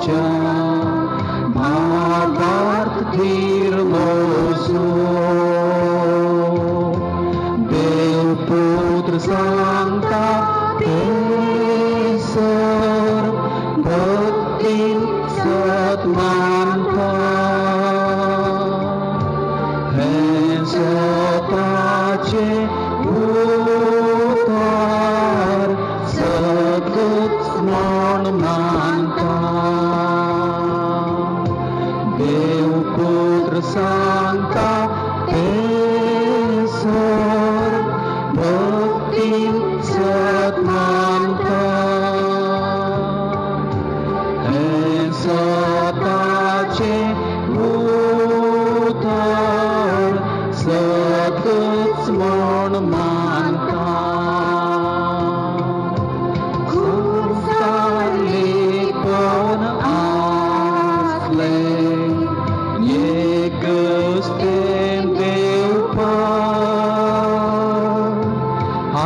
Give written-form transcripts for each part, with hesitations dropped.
moja Bhagat Dhir Moso Dev Putra Santa Tesar Bhakti Satmanta Satache Bhutar Sadgut Sman Manta Dev Putra Santa Tesar Bhakti Satmanta Satache Bhutar Sadgut Sman Manta Kursale Pon Asle Yegusten Devpa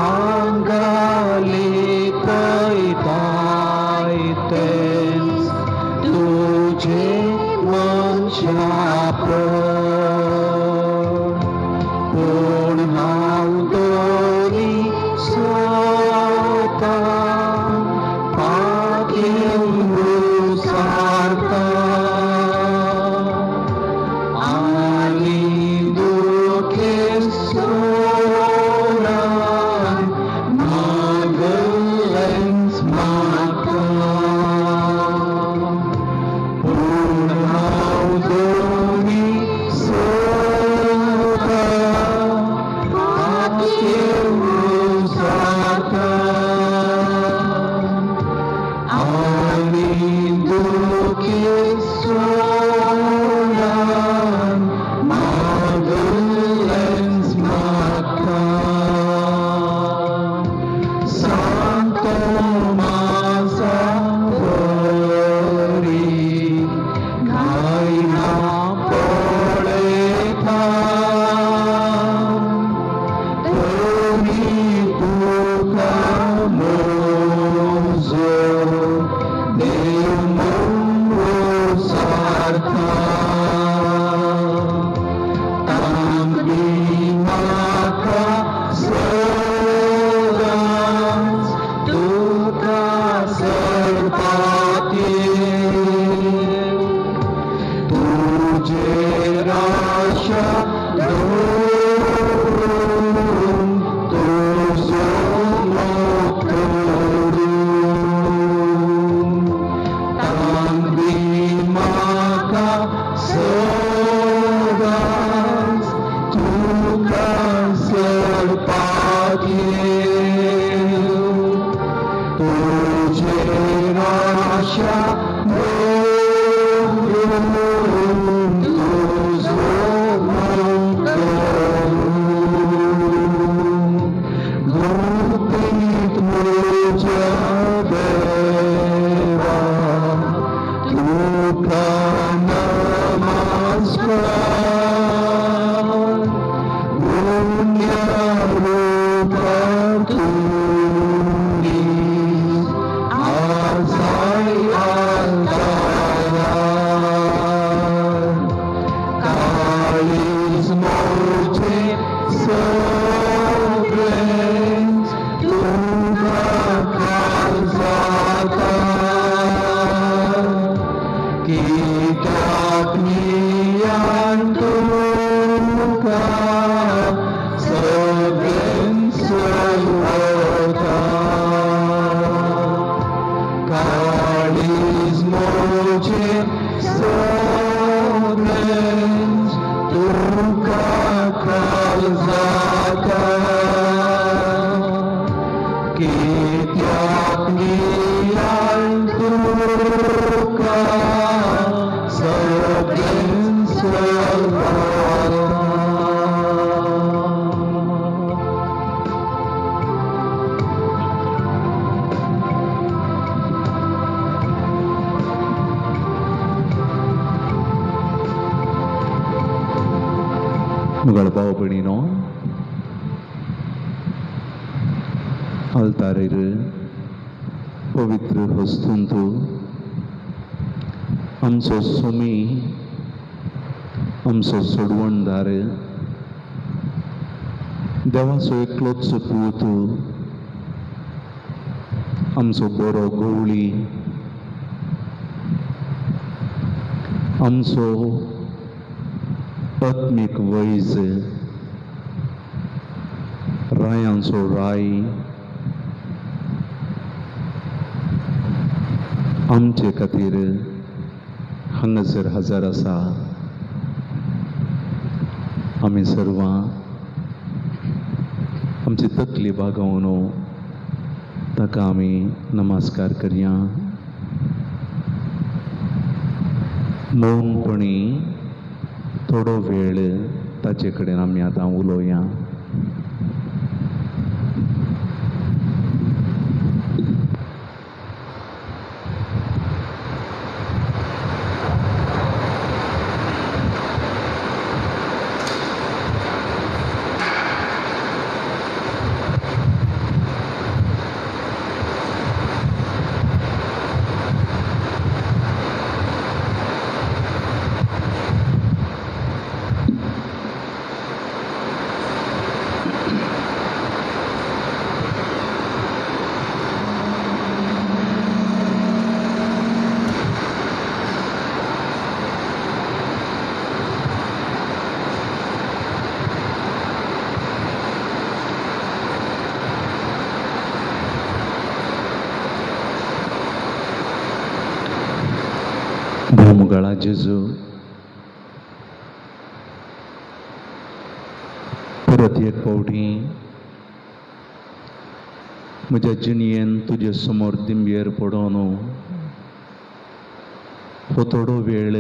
Angali Paitaitens Tujhe Manshapa Purnautori Sota Pakiru Sarta Alindu Kesoran Magalens Mata Purnautori Sota Galbao altare를 পবিত্র হস্তন্তু आमचो सुमी, आमचो सोडवणदार, देवाचो एकलोच पूत, आमचो बरो गवळी, आमचो आत्मीक वैज, रायांचो राय, आमचे खातीर हांगासर हजर आसा. आमी सर्वां आमची तकली बागोवन ताका आमी नमस्कार करया. मौनपणी थोडो वेळ ताचे कडेन आमी आतां उलोवया. भोवमुगाळा जेजू, परत एक फावटी म्हज्या जिणयेन तुजे समोर दिंबयेर पडोन हो थोडो वेळ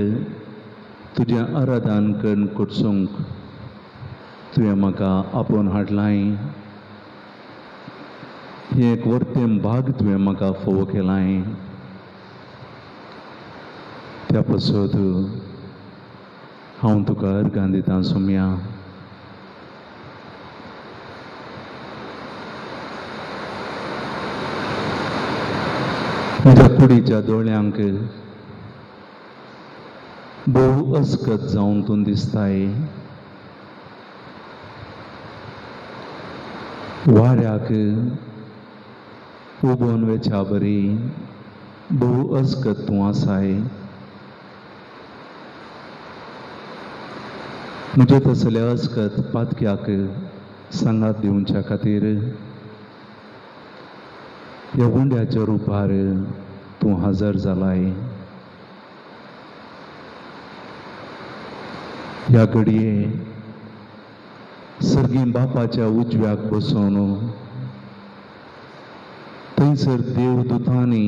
तुजें आराधन करचूंक तुवें म्हाका आपोवन हाडलाय. हें एक वर्तें भाग तुवें म्हाका फोव केलाय. त्या पासत हांव तुका अर्गां दितां सुम्या. म्हज्या कुडीच्या दोळ्यांक भोव अस्कत जावन तूं दिसताय. वाऱ्याक उबोन वेच्या बरी भोव अस्कत तूं आसाय. म्हजे तसले अस्कत पातक्याक सांगात दिवच्या खातीर ह्या गुंड्याच्या रुपार तूं हजर जालाय. ह्या घडये सर्गी बापाच्या उजव्याक बसून थंयसर देवदूतांनी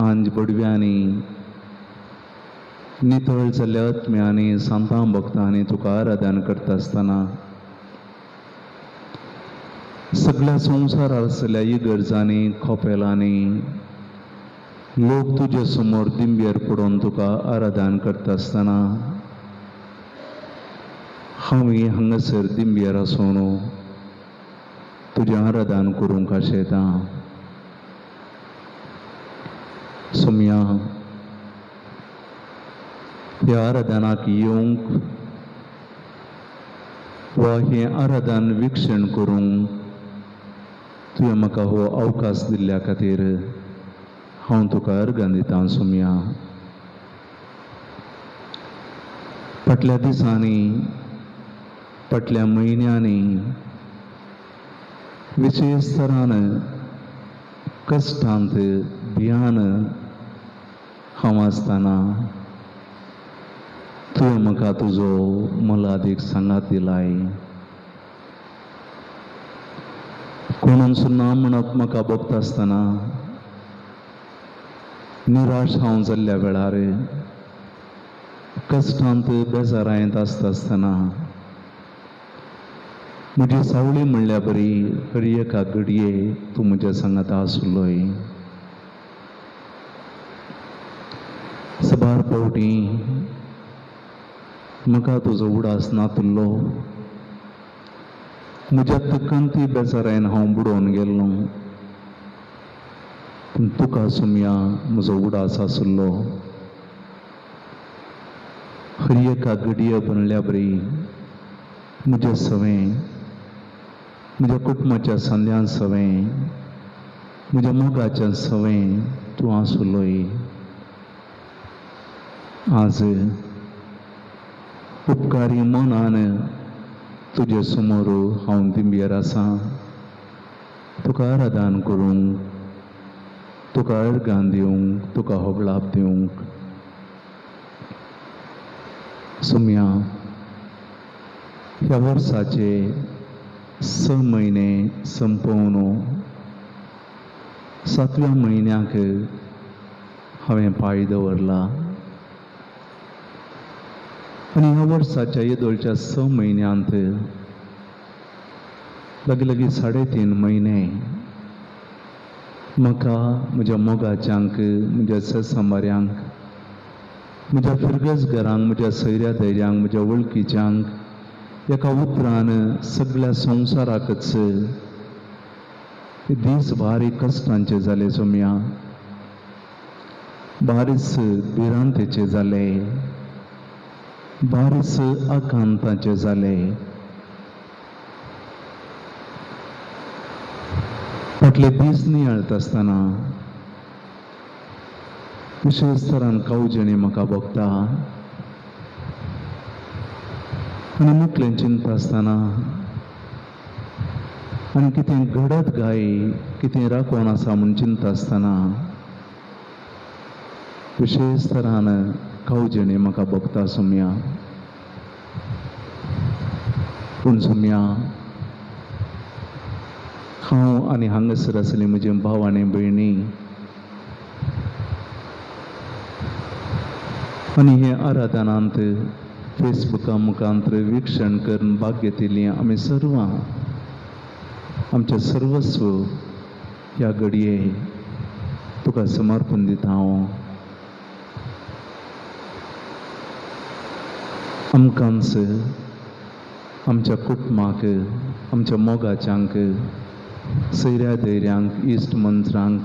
आंज बडव्यांनी नितळ जाल्ल्या आत्म्यांनी सांतां भक्तांनी तुका आराधन करता आसतना सगळ्या संवसारार आसलेल्या इगर्जांनी खोपेलांनी लोक तुजे समोर दिंबयेर पडोन तुका आराधन करता आसतना हांवूय हांगासर दिंबयेर आसून तुजें आराधन करूंक आशेतां. सुम्या, ह्या आराधनाक येवंक वा हें आराधन विक्षण करूंक तुवें म्हाका हो अवकाश दिल्ल्या खातीर हांव तुका अर्गां दितां सुम्या. फाटल्या दिसांनी, फाटल्या म्हयन्यांनी विशेश तरान कश्टांत भियान हांव आसतना तुवें म्हाका तुजो मोलादीक सांगात दिलाय. कोणून सुद्दां म्हणत म्हाका बगता आसतना निराश हांव जाल्ल्या वेळार कश्टांत बेजारायत आसतना म्हजी सावळी म्हणल्या बरी हर एका घडये तूं म्हज्या सांगात आसलोय. सबार फावटी म्हाका तुजो उडास नातुल्लो. म्हज्या तकंती बेजारायन हांव बुडोवन गेल्लो. पूण तुका सुम्या म्हजो उडास आसलो. खरी एका घडये बनल्या बरी म्हज्या सवें, म्हज्या कुटुंबाच्या संद्यान सवें, म्हज्या मोगाच्या सवें तूं आसुलोय. आज उपकारी मनान तुजे समोर हांव दिंबियर आसां, तुका आराधन करूंक, तुका अर्गां दिवंक, तुका होगलाप दिवंक. सुम्या, ह्या वर्साचे 6 म्हयने संपवन 7व्या म्हयन्याक हांवें पांय दवरला. आनी ह्या वर्साच्या येदोळच्या 6 म्हयन्यांत लागीं 3.5 म्हयने म्हाका, म्हज्या मोगाच्यांक, म्हज्या ससांबाऱ्यांक, म्हज्या फिरगसगरांक, म्हज्या सैऱ्या धैर्यांक, म्हज्या वळखीच्यांक एका उतरान सगळ्या संवसाराकच दीस भारी कश्टांचे जाले. सोम्या, बारीच भिरांतेचे जाले, बारीच आकांताचे जाले. फाटले दीस नियाळत आसतना विशेष तरान कावजणी म्हाका भोगता. आनी मुखलें चिंता आसतना आनी कितें घडत गाय, कितें राखोन आसा म्हूण चिंता आसतना विशेष तरान कावजणी म्हाका भोगता. सुम्या, पूण सुम्या, हांव आनी हांगासर आसली म्हजी भाव आनी भयणी आनी हे आराधनांत फेसबुका मुखांतर वीक्षण करून भाग घेतिल्लीं आमी सर्वां आमचें सर्वस्व ह्या घडये तुका समर्पण दिता. हांव आमकांच, आमच्या कुटुंबाक, आमच्या मोगाच्यांक, सैऱ्या धैर्यांक, इश्ट मंत्रांक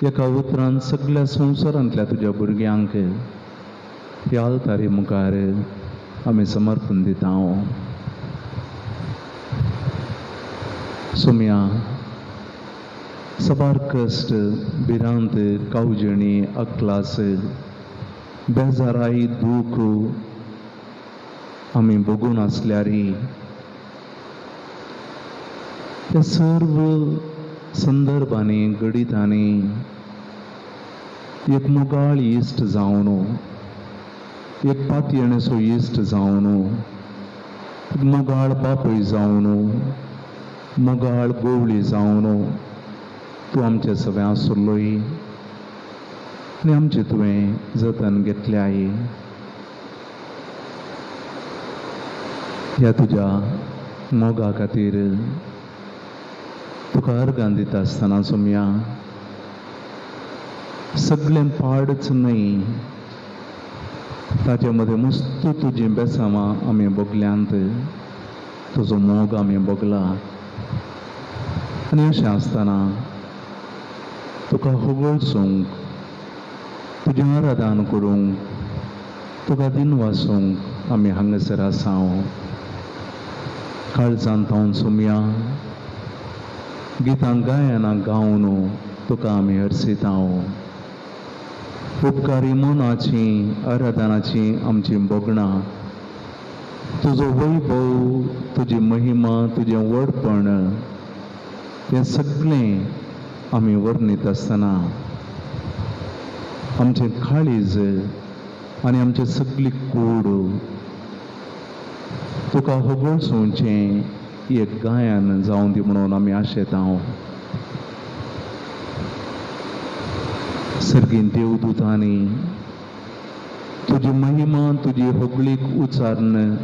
एका उतरान सगळ्या संवसारांतल्या तुज्या भुरग्यांक ह्या आल्तारी मुखार आमी समर्पण दिता. हांव सुम्या, सबार कश्ट, भिरांत, कावजणी, अक्लास, बेजाराई, दूख आमी भोगून आसल्यारय त्या सर्व संदर्भांनी, गणितांनी एक मोगाळ इश्ट जावन, एक पातयेणसो इश्ट जावन, एक मोगाळ बापूय जावन, मोगाळ गोवळी जावन तूं आमचे सगळें आसुल्लोय आनी आमचें तुवें जतन घेतल्याय. ह्या तुज्या मोगा खातीर तुका अर्गां दिता आसतना सुम्या, सगळें पाडच न्हय, ताचे मदें मस्त तुजीं बेसांवां आमी भोगल्यांत, तुजो मोग आमी भोगला. आनी अशें आसतना तुका होगळसूंक, तुजें आराधन करूंक, तुका दिनवासूंक आमी हांगासर आसा. काळजांत हांव सुम्या गितां गायनां गावन तुका आमी हरसिता. उपकारी मनाची, आराधनाची आमची भोगणां, तुजो वैभव, तुजी महिमा, तुजें व्हडपण हें सगळें आमी वर्णीत आसतना आमचें काळीज आनी आमची सगळी कूड तुका होगळसूचें एक गायन जावं दी म्हणून आमी आशेता. सर्गीन देवदूतांनी तुजी महिमा, तुजी होगळीक उच्चारण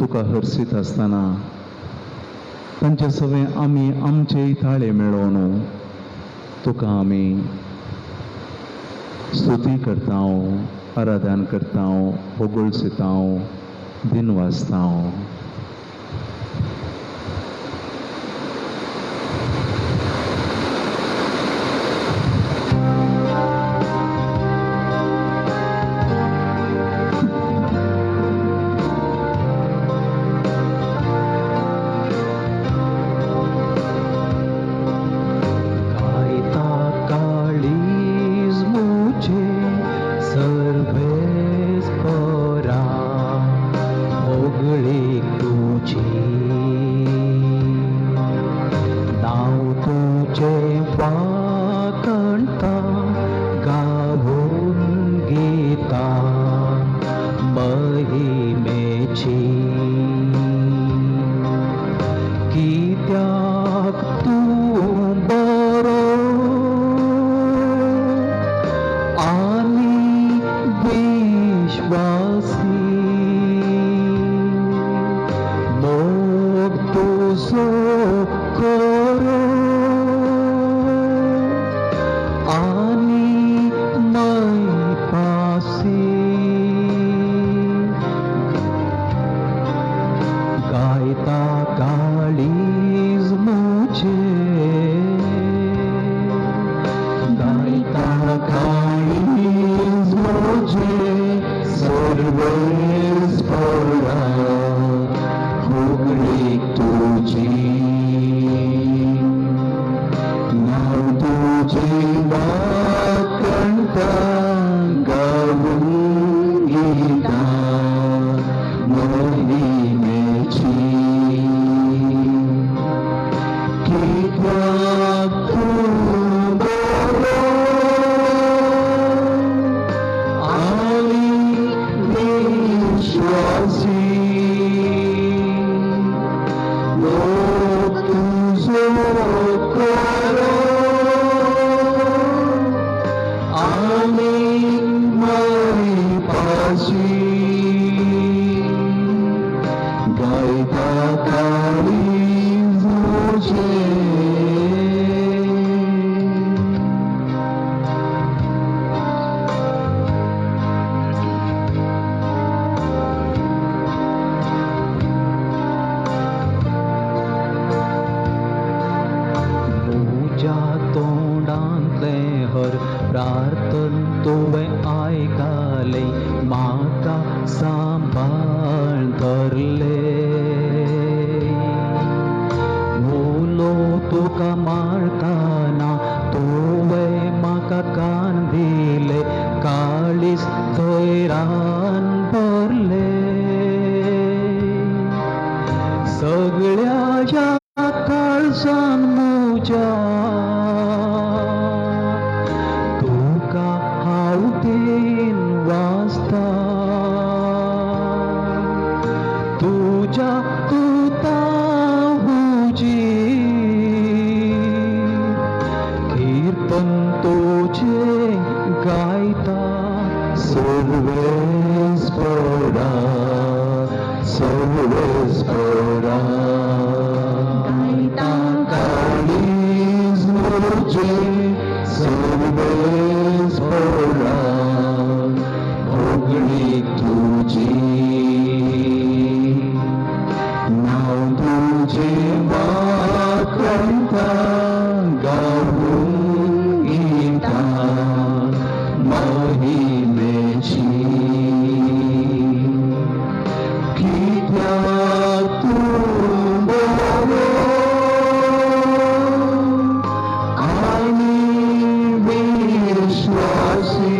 तुका हरसीत आसतना तांचे सगळें आमी आमचेय ताळे मेळोवन तुका आमी स्तुती करता, आराधन करता, होगळसिता, दिनवासता. आणि विश्वासी मग तुझो करो आणि मैपासी गायता काळीज मुझे गायता काळीज मुझे सर्वेस पडा फुगडी तुझी नाव तुझी वाकणता गाऊन गीता मोहिमेची कित्याक तूं बरो आणि विश्वासी लोक तुझो करो आणि मैपासी गायता काळीज मुझे तुझ्या तोंडांतले हर प्रार्थन तुवें आयकाले म्हाका सांबाळ धरले उलो तुका मारतना तुवें म्हाका कान दिले काळीज तैरान भरले सगळ्या ह्या काळजान म्हज्या तुका हांव देन वाचता तुज्या कुता हुजी कीर्तन तुझे गायता सर्वेस पडा सर्वेस पडा गायता काळीज मुझे सर्वेस पडा फुगडी तुझी नाव तुझे वाकणता गाऊन गीता मोहिमेची कित्याक तूं बरो आणि विश्वासी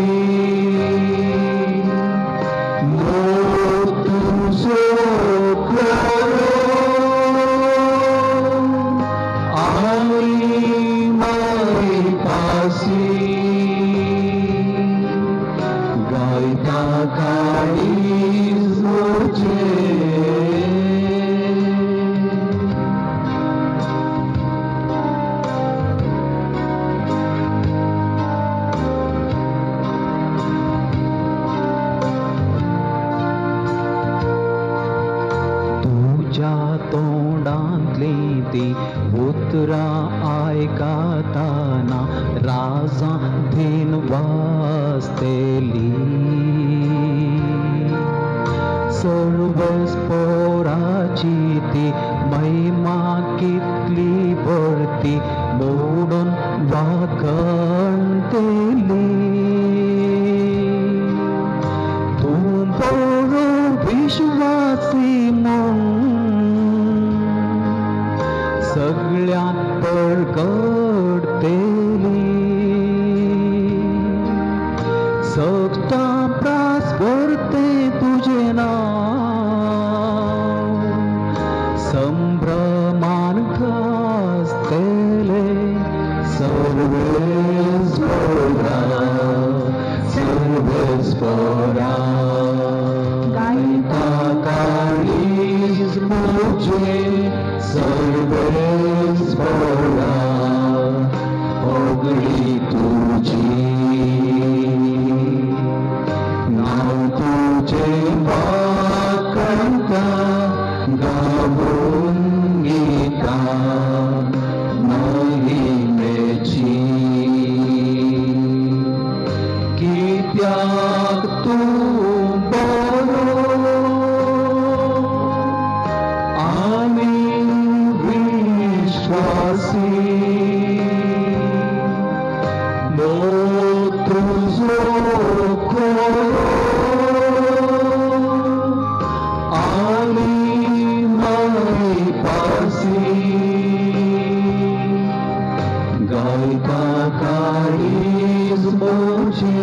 लोक तुझो करो आणि मैपासी गायता काळीज मुझे तुझ्या तोंडांतली ती उतरां आयकातना राजां धीन वाजतेली सर्वस पोराची ती महिमा कितली भरती मोडून वाकणतेली तूं बरो विश्वासी म्हूण सगळ्यांत परगडतेली सक्ता प्रास भरते तुझे नाव संभ्रमान गाजतेले सर्वेस पडा सर्वेस पडा गायता काळीज मुझे सर्वेस पडा फुगडी तुझी त्याग तूं बरो आनी विश्वासी तुझो खोरो आनी माई पासी गायका काळीज मोचे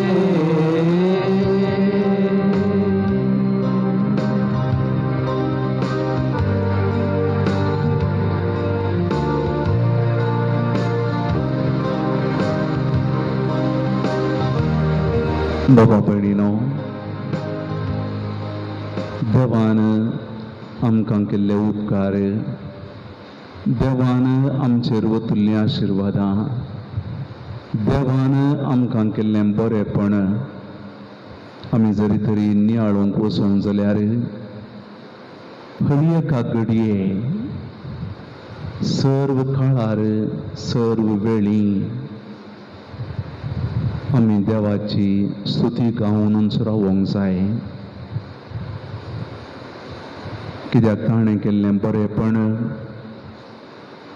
बाबा भयणीनो, देवान आमकां केल्ले उपकार, देवान आमचेर वतुल्लीं आशिर्वादां, देवान आमकां केल्लें बरेंपण आमी जरी तरी नियाळूंक वचूंक जाल्यार हर एका घडये सर्व काळार सर्व वेळी आमी देवाची स्तुती गावूनच रावोंक जाय. कित्याक ताणें केल्लें बरेंपण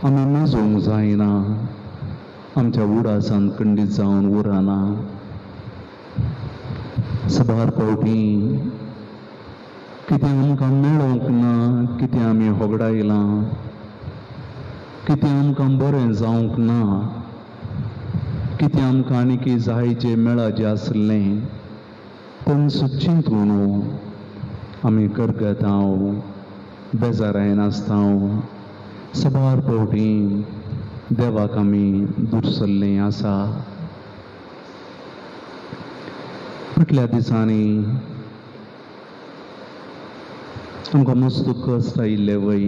आमी मेजोवंक जायना, आमच्या उडासांत खंडीत जावन उरना. सबार फावटी कितें आमकां मेळोंक ना, कितें आमी होगडायलां, कितें आमकां बरें जावंक ना, कितें आमकां आनीक जायचें मेळाचें आसलें पूण चिंतून आमी करगतांव बेजारायन आसतांव. सबार फावटी देवाक आमी दुरसल्लीं आसा. फाटल्या दिसांनी आमकां मस्त कश्ट आयिल्ले वय.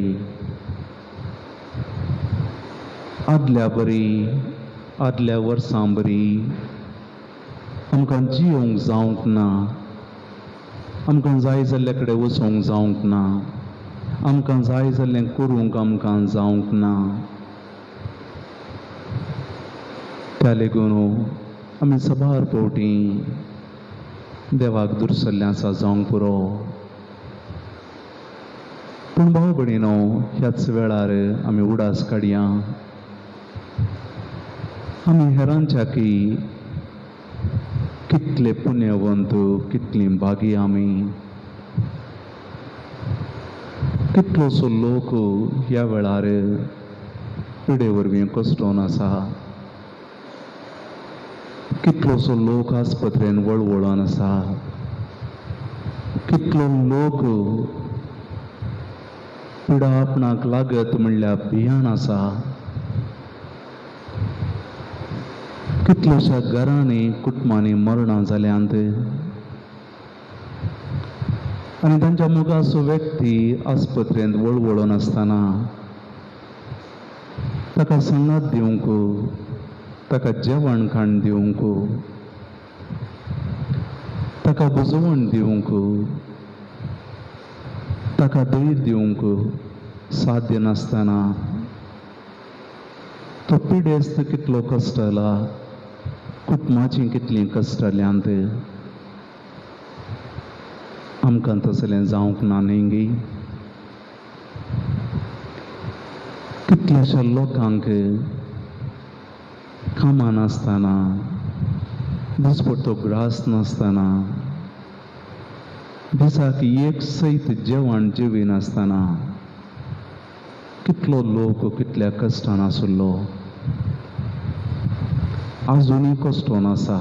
आदल्या वर्सां बरी आमकां जियोंक जावंक ना, आमकां जाय जाल्ले कडेन वचोंक जावंक ना, आमकां जाय जाल्लें करूंक आमकां जावंक ना. त्या लेगून आमी सबार फावटी देवाक दुरसल्ले आसा जावंक पुरो. पूण भाव भयणीनो, ह्याच वेळार आमी उडास काडया. आमी हेरांच्या की कितले पुण्यवंत, कितली भागी आमी. कितलोसो लोक ह्या वेळार पिडे वरवीं कश्टोन आसा. कितलोसो लोक आस्पत्रेन वळवळोन आसा. कितलो लोक पिडा आपणाक लागत म्हणल्यार भियान आसा. कितल्याशा घरांनी कुटुंबांनी मरणां जाल्यांत आनी तांच्या मोगाचो व्यक्ती आस्पत्रेंत वळवळोन आसतना ताका संगात दिवंक, ताका जेवण खाण दिवंक, ताका बुजवण दिवंक, ताका धैर्य दिवंक साध्य नासतना तो पिडेस्त कितलो कश्टला, कुटुंबाची कितली कश्टल्यांत. आमकां तसलें जावंक ना न्ही. कितल्याशा लोकांक कामां नासतना, दिसपट्टो ग्रास नासतना, दिसाक एक सैत जेवण जेविनासतना कितलो लोक कितल्या कश्टान आसुल्लो, आजुनूय कश्टोन आसा.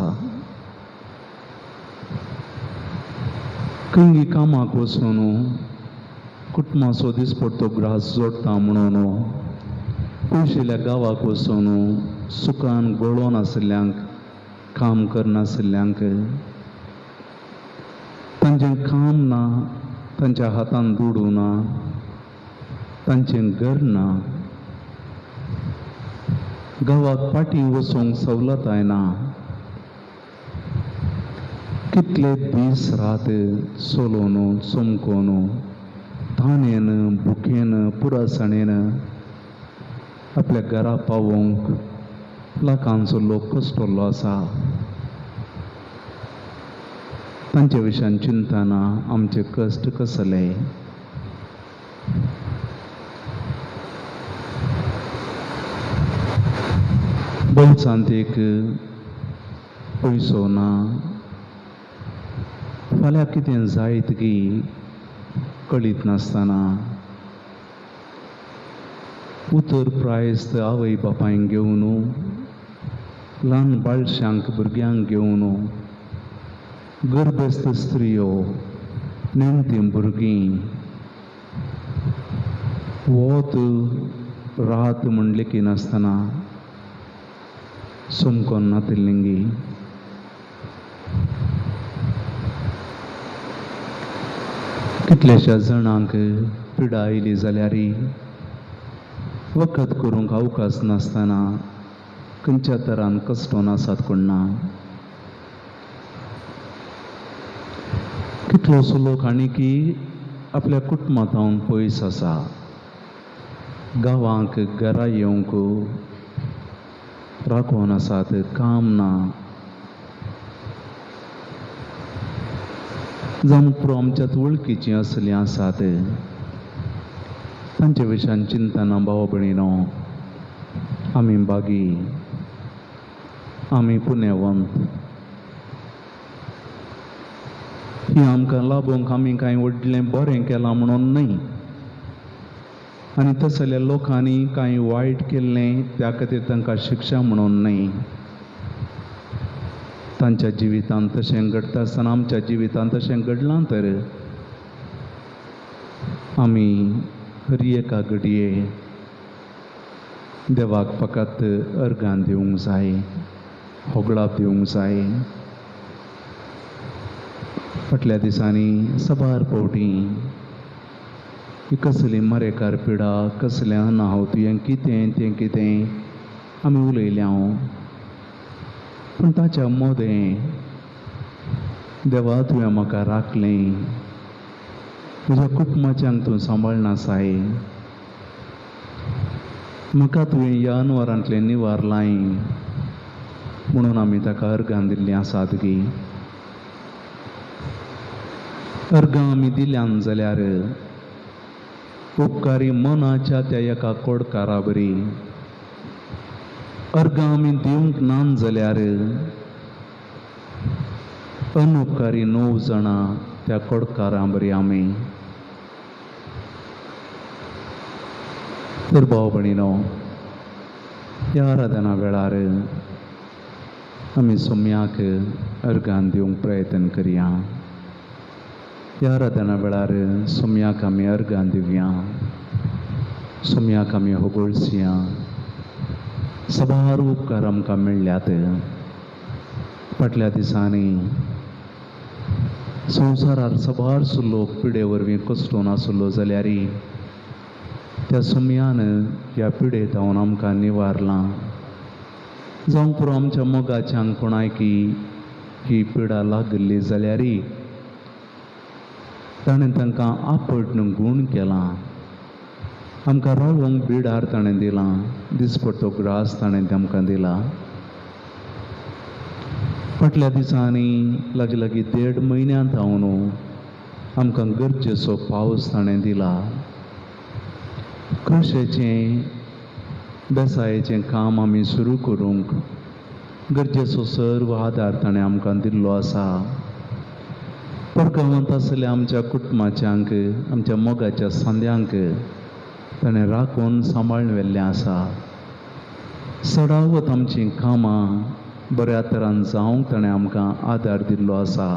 खंयी कामाक वचून कुटुंबाचो दिसपट्टो ग्रास जोडटा म्हणून पयशिल्ल्या गांवाक वचून सुखान गळोन आशिल्ल्यांक, काम करनाशिल्ल्यांक, तांचें काम ना, तांच्या हातान दुडू ना, तांचें घर ना, गांवाक पाटी वचूंक सवलताय ना. कितले दीस रात चलोवन चमकोन ताणेन भुकेन पुरासाणेन आपल्या घरा पावोवंक लाखांचो लोक कश्टल्लो आसा. तांचे विशयान चिंतना आमचे कश्ट कसले. बोलचांत पयसो ना, फाल्यां कितें जायत गी कळीत नासतना उतर प्रायस्त आवय बापायंक घेवन ल्हान बाळशांक भुरग्यांक घेवन गर्भस्थ स्त्रियो नेणटीं भुरगीं वोत रात म्हणले की नासतना सुमकोन नातिल्लींगी कितलेशा जाणांक पिडा आयली जाल्यार वखद करूंक अवकाश नासतना खंयच्या तरान कश्टोन आसात कोणना. कितलोसो लोक आनीकी आपल्या कुटुंबांतावन पयस आसा, गांवांक घरा येवंक राखोन आसात, काम ना, जावं पुरो आमच्यात वळखीचीं असलीं आसात. तांचे विशयान चिंतना भाव भयणीनो, आमी बागी, आमी पुण्यवंत. ही आमकां लाबोवंक आमी कांय व्हडलें बरें केलां म्हणून न्हय, आनी तसल्या लोकांनी कांय वायट केल्लें त्या खातीर तांकां शिक्षा म्हणून न्हय. तांच्या जिवितांत तशें घडटा आसतना आमच्या जिवितांत तशें घडलां तर आमी हर एका घडये देवाक फकत अर्गां दिवंक जाय, होगडाप दिवंक जाय. फाटल्या दिसांनी सबार फावटी ही कसली मरेकार पिडा, कसलें अनाहूत, हें कितें तें कितें आमी उलयल्या. पूण ताच्या मोदें देवा तुवें म्हाका राखलें, तुज्या कुटुंबाच्यांक तूं सांबाळनासाय, म्हाका तुवें ह्या अनवरांतलें निवारलाय म्हणून आमी ताका अर्गां दिल्लीं आसात गी. अर्गां आमी दिल्यान जाल्यार उपकारी मनाच्या त्या एका कोडकारा बरी, अर्गां आमी दिवंक नान जाल्यार अनउपकारी 9 जाणां त्या कोडकारां बरी आमी. तर भाव भयणीनो, ह्या आराधना वेळार आमी सोम्याक अर्गां दिवंक प्रयत्न करया. ह्या आराधना वेळार सोम्याक आमी अर्गां दिवया, सोम्याक आमी होगोळसया. सबार उपकार आमकां मेळ्ळ्यात. फाटल्या दिसांनी संवसारार सबारसो लोक पिडे वरवीं कश्टोन आसलो जाल्यार त्या सोम्यान ह्या पिडेंतावन आमकां निवारलां. जावं पुरो आमच्या मोगाच्यांक कोणायकी ही पिडा लागली जाल्यार ताणें तांकां आपट गूण केलां. आमकां रावोंक बिडार ताणें दिलां, दिसपट्टो ग्रास ताणें आमकां दिला. फाटल्या दिसांनी लागीं 1.5 म्हयन्यांत आमकां गरजेचो पावस ताणें दिला. कृशेचें बेसायेचें काम आमी सुरू करूंक गरजेचो सर्व आदार ताणें आमकां दिल्लो आसा. परगांवांत आसल्या आमच्या कुटुंबाच्यांक, आमच्या मोगाच्या सांद्यांक ताणें राखून सांबाळून व्हेल्लें आसा. सडावत आमचीं कामां बऱ्या तरान जावंक ताणें आमकां आदार दिल्लो आसा.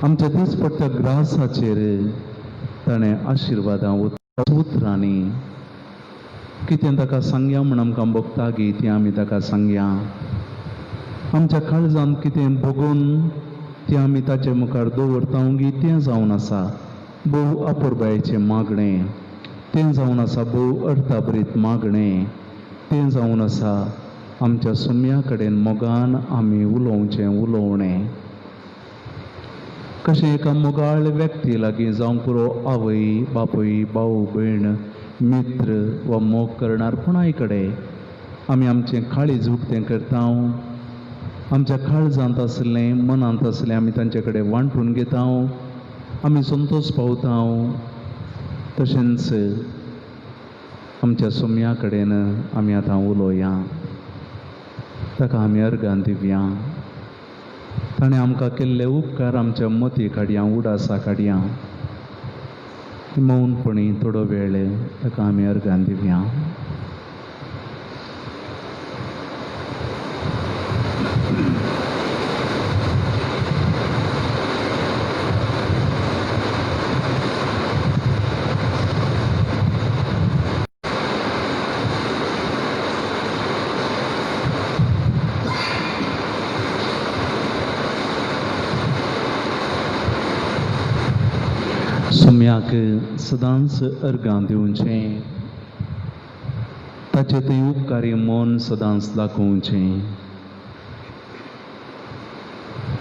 आमच्या दिसपट्ट्या ग्रासाचेर ताणें आशिर्वादां उतरांनी कितें ताका सांगया म्हूण आमकां भोगता गी तें आमी ताका सांगया. आमच्या काळजांत कितें भोगून तें आमी ताचे मुखार दवरता गी तें जावन आसा भोव अपुरबायेचें मागणें, तें जावन आसा भोव अर्थाबरीत मागणें, तें जावन आसा आमच्या सोम्या कडेन मोगान आमी उलोवचें उलोवणें. कशें एका मोगाळ व्यक्ती लागीं जावं पुरो आवय बापूय, भाऊ भयण, मित्र वा मोग करणार कोणाय कडेन आमी आमचें काळीज उक्तें करता. आमच्या काळजांत असलें मनांत असलें आमी तांचे कडेन वांटून घेता, आमी संतोश पावता. तशेंच आमच्या सोम्या कडेन आमी आतां उलोवया, ताका आमी अर्गां दिवया. ताणें आमकां केल्ले उपकार आमच्या मती काडया, उडासा काडया. मौनपणी थोडो वेळ ताका आमी अर्गां दिवया. सोम्याक सदांच अर्गां दिवचें, ताचे थंय उपकारी मन सदांच दाखोवचें.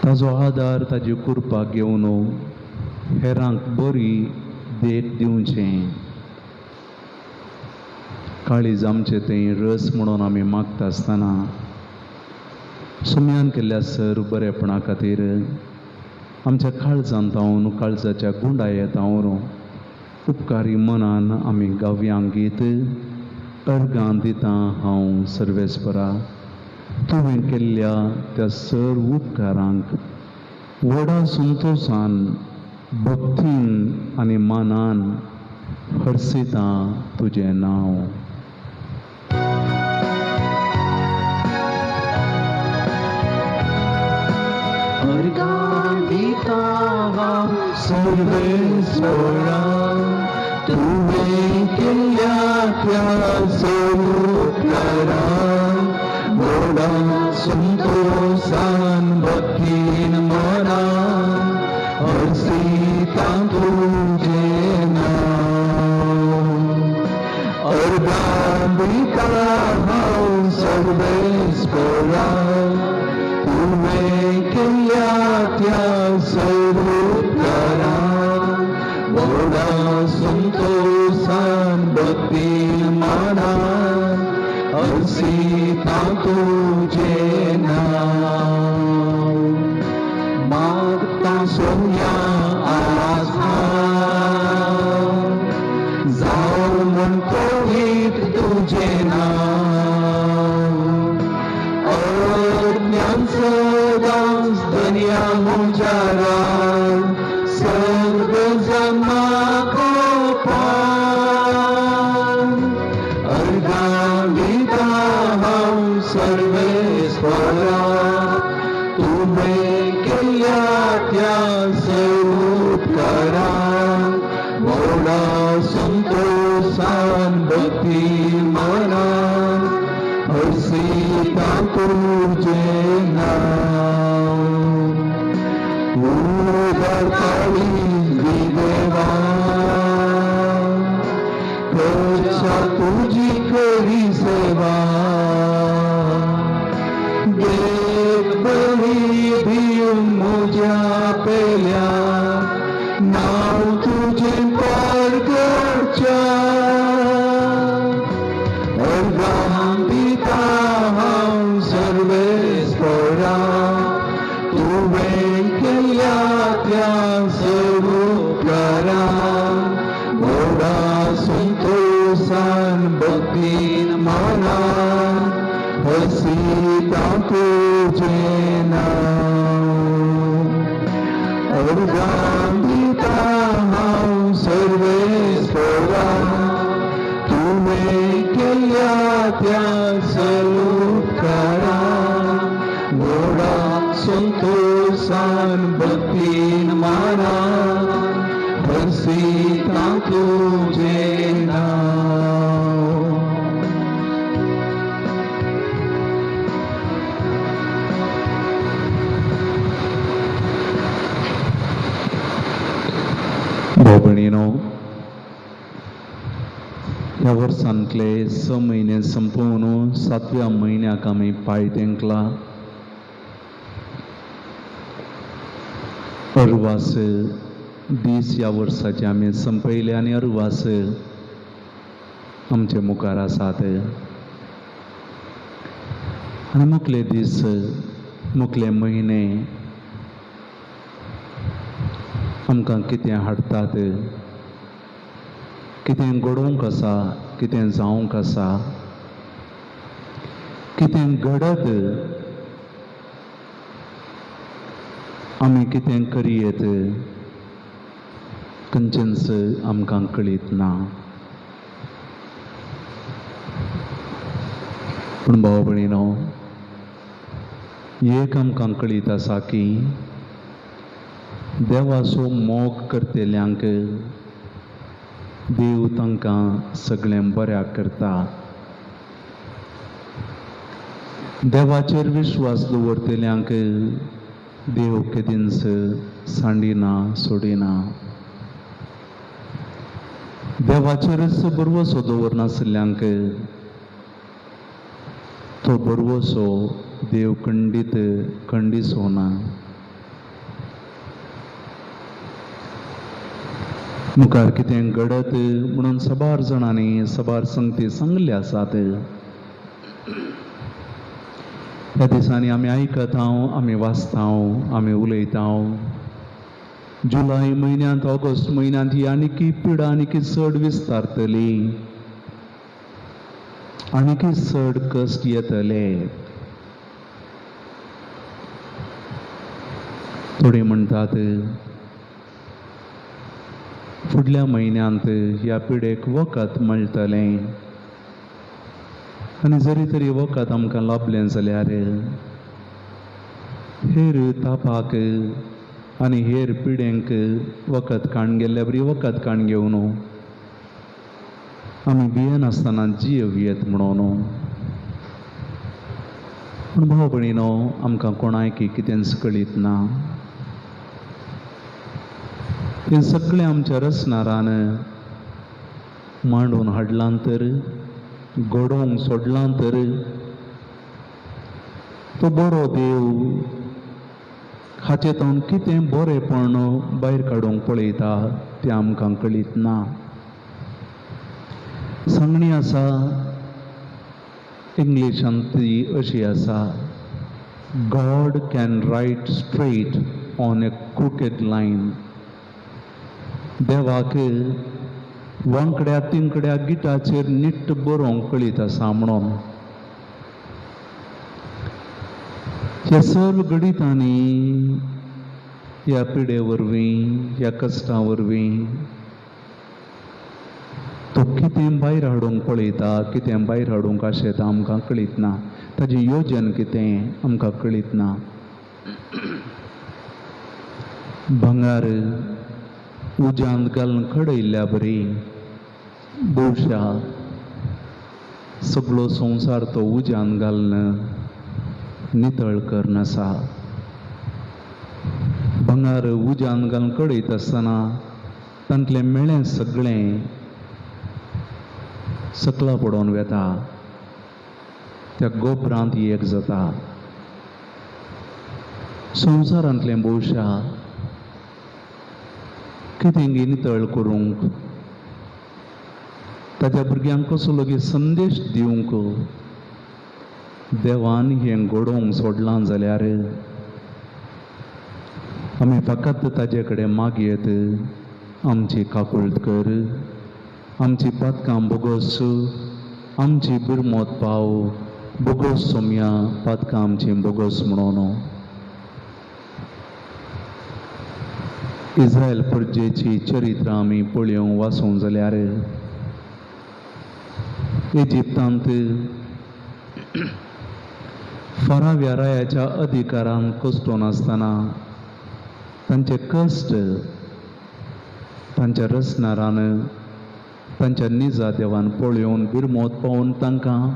ताजो आदार, ताजी कृपा घेवन हेरांक बरी देख दिवचें. काळीज आमचे थंय रस म्हणून आमी मागता आसतना सोम्यान केल्ल्या सर बरेपणा खातीर आमच्या काळजांत हांव काळजाच्या गुंडायेंत हांव उपकारी मनान आमी गावयांक गीत अर्गां दिता. हांव सर्वेस्परा, तुवें केल्ल्या त्या सर उपकारांक व्हडा संतोशान, भक्तीन आनी मानान हरसिता तुजें नांव. अर्गां दिता हांव सर्वेस्परा, तुवें केल्ल्या त्या सर उपकारांक व्हडा संतोशान, भक्तीन मनान हरसिता तुजें नांव. अर्गां दिता हांव सर्वेस्परा, तुवें केल्ल्या त्या सर उपकारांक व्हडा संतोशान, भक्तीन मनान हरसिता तुजें नांव. मागता सोम्या आज हांव, जावं म्हूण कवीत तुजें नांव. अज्ञान सदांच दुनिया मुजारान सर्व जमाक पान. अर्गां दिता हांव सर्वेस्परा, तुवें केल्ल्या त्या सर उपकारांक व्हडा संतोशान, भक्तीन मनान हरसिता तुजें नांव. काळीज देवा, कशा तुजी करी सेवा. देख बळी दिवन म्हज्या पेल्या नांव तुजें परगटच्या. अर्गां दिता हांव सर्वेस्परा, तुवें केल्ल्या त्या सर उपकारांक व्हडा संतोशान, भक्तीन मनान हरसिता तुजें नांव. अर्गां दिता हांव सर्वेस्परा, तुवें केल्ल्या त्या सर उपकारांक व्हडा संतोशान, भक्तीन मनान हरसिता तुजें नांव. भाव भयणीनो, ह्या वर्सांतले 6 म्हयने संपवन 7व्या म्हयन्याक आमी पांय तेंकला. अरवास दीस ह्या वर्साचे आमी संपयले आनी अरवास आमचे मुखार आसात. आनी मुखले दीस मुखले म्हयने आमकां कितें हाडटात, कितें घडोवंक आसा, कितें जावंक आसा, कितें घडत आमी कितें करियेत खंयचेंच आमकां कळीत ना. पूण भाव भयणीनो, एक आमकां कळीत आसा की देवाचो मोग करतेल्यांक देव तांकां सगळें बऱ्याक करता. देवाचेर विश्वास दवरतेल्यांक देव केदींच सांडिना, सोडिना. देवाचेरच भरवोसो दवरनासल्ल्यांक तो भरवोसो देव खंडिसोना. मुखार कितें घडत म्हणून सबार जाणांनी सबार संगती सांगले आसात. ह्या दिसांनी आमी आयकता, आमी वाचता, आमी उलयता. जुलय म्हयन्यांत, ऑगस्ट म्हयन्यांत ही आनीक पिडा आनीक चड विस्तारतली, आनीक चड कश्ट येतले. थोडे म्हणटात फुडल्या म्हयन्यांत ह्या पिडेक वखद मेळटलें. आनी जरी तरी वखद आमकां लाभलें जाल्यार हेर तापाक आनी हेर पिडेंक वखद काण गेल्ल्या बरी वखद काण घेवन आमी भियेनासतना जियेवयेत म्हणून. पूण भाव भयणीनो, आमकां कोणायक कितेंच कळीत ना. तें सगळें आमच्या रसनारान मांडून हाडलां तर, घडोवंक सोडलां तर, तो बरो देव हाचेंतून कितें बरेंपण भायर काडूंक पळयता तें आमकां कळीत ना. सांगणी आसा इंग्लिशांत ती अशी आसा, god can write straight on a crooked line. देवाक वांकड्या तिंकड्या गिटाचेर निट्ट बरोवंक कळीत आसा म्हणून. ह्या सर्व गणितांनी ह्या पिडे वरवीं, ह्या कश्टा वरवीं तो कितें भायर हाडूंक पळयता, कितें भायर हाडूंक आशेता आमकां कळीत ना. ताजें योजन कितें आमकां कळीत ना. भांगार उज्यांत घालून खडयल्ल्या बरी भोवशा सगळो संवसार तो उज्यांत घालून नितळ करनासा. भांगार उज्यांत घालून खडयत आसतना तांतलें मेळें सगळें सकला पडोन वेता, त्या गोबरांत एक जाता. संवसारांतलें भोवशा कितें नितळ करूंक, ताच्या भुरग्यांक कसो लेगीत संदेश दिवंक देवान हें घडोवंक सोडलां जाल्यार आमी फकत ताजे कडेन मागयेत, आमची काकुळट कर, आमची पातकां बोगोस, आमची बिरमोत पाव बोगोस सोम्या, पातकां आमची बोगोस म्हणून. इस्रायल प्रजेची चरित्र आमी पळयोवंक वाचूंक जाल्यार इजिप्तांत फाराव्या रायाच्या अधिकारांत कश्टून आसतना तांचे कश्ट तांच्या रसनारान, तांच्या निजा देवान पळयोवन बिरमोत पावून तांकां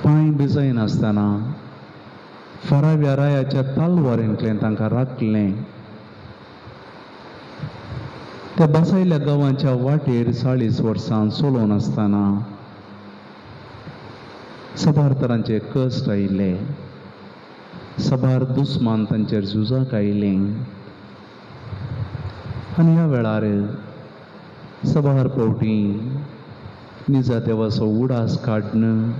पांय भिजायनासतना फाराव्या रायाच्या तालवारींतल्यान तांकां राखलें. त्या बसयल्या गांवाच्या वाटेर 40 वर्सां चलोवन आसतना सबार तरांचे कश्ट आयिल्ले, सबार दुस्मान तांचेर झुजाक आयलीं. आनी ह्या वेळार सबार फावटी निजा देवाचो उडास काडन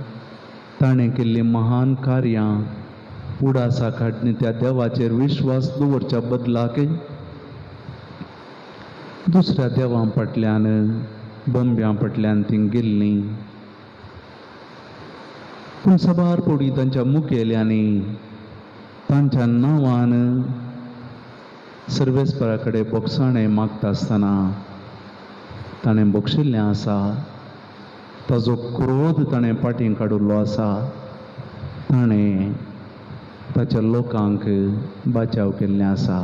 ताणें केल्लीं महान कार्यां उडासा काडनी त्या देवाचेर विश्वास दवरच्या बदलाक दुसऱ्या देवां फाटल्यान बंब्यां फाटल्यान तीं गेल्लीं. पूण सबार पोडी तांच्या मुखेल्यांनी तांच्या नांवान सर्वेस्परा कडेन बोगसाणें मागता आसतना ताणें बोगशिल्लें आसा, ताजो क्रोध ताणें फाटीं काडिल्लो आसा. ताणें ताच्या लोकांक बचाव केल्लें आसा.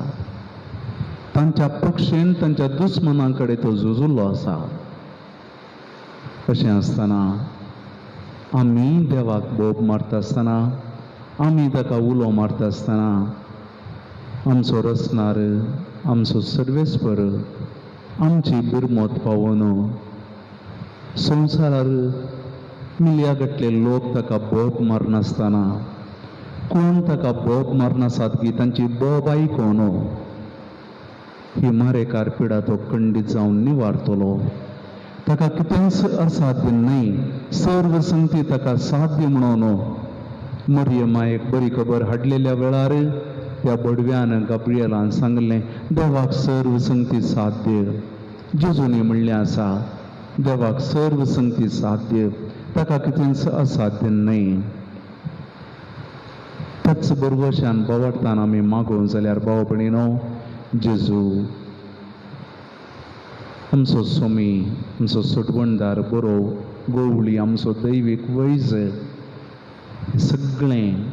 तांच्या पक्षेन तांच्या दुस्मनां कडेन तो झुजिल्लो आसा. अशें आसतना आमी देवाक बोब मारता आसतना, आमी ताका उलो मारता आसतना आमचो रचणार, आमचो सर्वेस्पर आमची बिरमोत पावोवन संवसारार मिलियागटले लोक ताका बोब मारनासतना कोण ताका बोब मारनासात की तांची बोब आयकोन ही मारेकार पिडा तो खंडीत जावन निवारतलो. ताका कितेंच असाध्य न्हय, सर्व संगती ताका साध्य म्हणून मरियमायेक बरी खबर हाडलेल्या वेळार त्या बडव्यान गाब्रियलान सांगलें, देवाक सर्व संगती साध्य. जेजूनी म्हणलें आसा, देवाक सर्व संगती साध्य, ताका कितेंच असाध्य न्हय. त्याच बरोबरच्यान बोवाडतान आमी मागोवं जाल्यार भाव भयणीनो, जेजू आमचो सोमी, आमचो सटवणदार बरो गोवळी, आमचो दैवीक वैज सगळें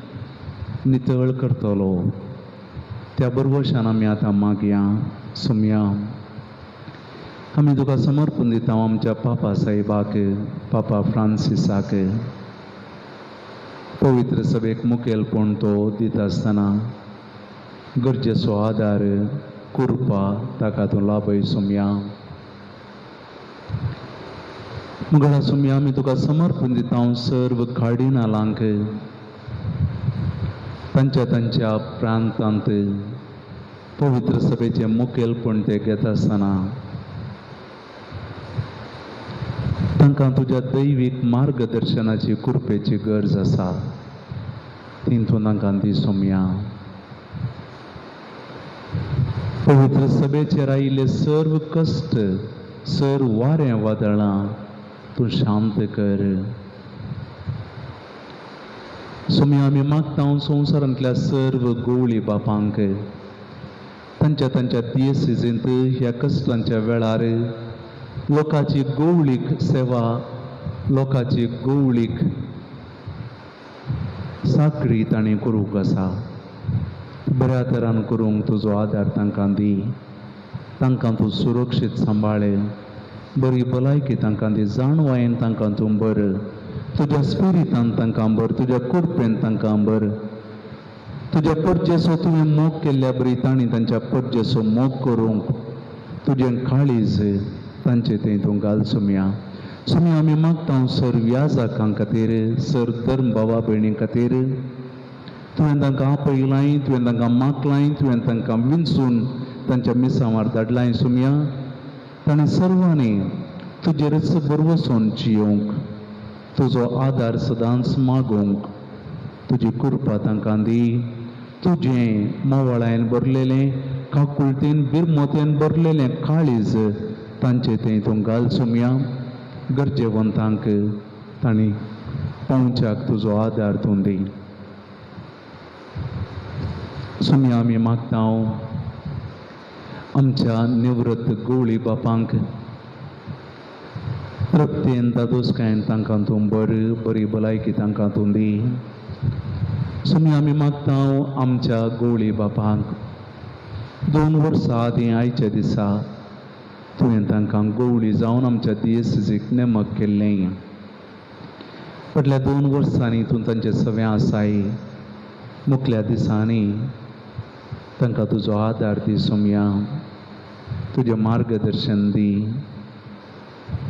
नितळ करतलो. त्या बरोबरच्यान आमी आतां मागया. सोम्या, आमी तुका समर्पण दिता आमच्या पापा साहेबाक, पापा फ्रांसिसाक. पवित्र सभेक मुखेलपण तो दिता आसतना गरजेचो आदार, कृपा ताका तूं लाभय. सोम्या मुगडा सोम्या, आमी तुका समर्पण दिता सर्व कार्डिनालांक तांच्या प्रांतांत पवित्र सभेचे मुखेलपण ते घेता आसतना तांकां तुज्या दैवीक मार्गदर्शनाची कृपेची गरज आसा. ती तूं तांकां दी. सोम्या पवित्र सभेचेर आयिल्ले सर्व कश्ट, सर्व वारें वादळां तूं शांत कर. सोम्या आमी मागता संवसारांतल्या सर्व गोवळी बापांक तांच्या दियेसीजींत ह्या कश्टांच्या वेळार लोकांची गोवळीक सेवा, लोकांची गोवळीक साखळी ताणें करूंक आसा. बऱ्या तरान करूंक तुजो आदार तांकां दी. तांकां तूं सुरक्षीत सांबाळ. बरी भलायकी तांकां दी. जाणवायेन तांकां तूं बर. तुज्या स्पिरितान तांकां बर. तुज्या कृपेन तांकां बर. तुज्या परजेसो तुवें मोग केल्ल्या बरी तांणी तांच्या परजेसो मोग करूंक तुजें काळीज तांचे थंय तूं घाल. सोम्या सोम्या आमी मागता सर्व याजकां खातीर, सर्व धर्म भावा भयणी खातीर तुवें तांकां आपयलाय, तुवें तांकां मागलाय, तुवें तांकां विंचून तांच्या मिसांवार धाडलाय. सोम्या ताणें सर्वांनी तुजेरच बरवसून जियोंक, तुजो आदार सदांच मागोवंक तुजी कृपा तांकां दी. तुजें मोवाळायन भरलेलें, काकुळतेन बिरमोतेन भरलेलें काळीज तांचे थंय तूं घाल. सोम्या गरजेवंतांक तांणी पावच्याक तुजो आदार तूं दी. सोम्या आमी मागता आमच्या निवृत्त गोवळी बापांक रक्तेन दादोसकायेन तांकां तूं बरी भलायकी तांकां तूं दी. सोम्या आमी मागता आमच्या गोवळी बापांक 2 वर्सां आदीं आयच्या दिसा तुवें तांकां गोवळी जावन आमच्या दियेसीजीक नेमक केल्लें. फाटल्या 2 वर्सांनी तूं तांचे सवें आसाय. मुखल्या दिसांनी तांकां तुजो आदार दी. सोम्या तुजें मार्गदर्शन दी.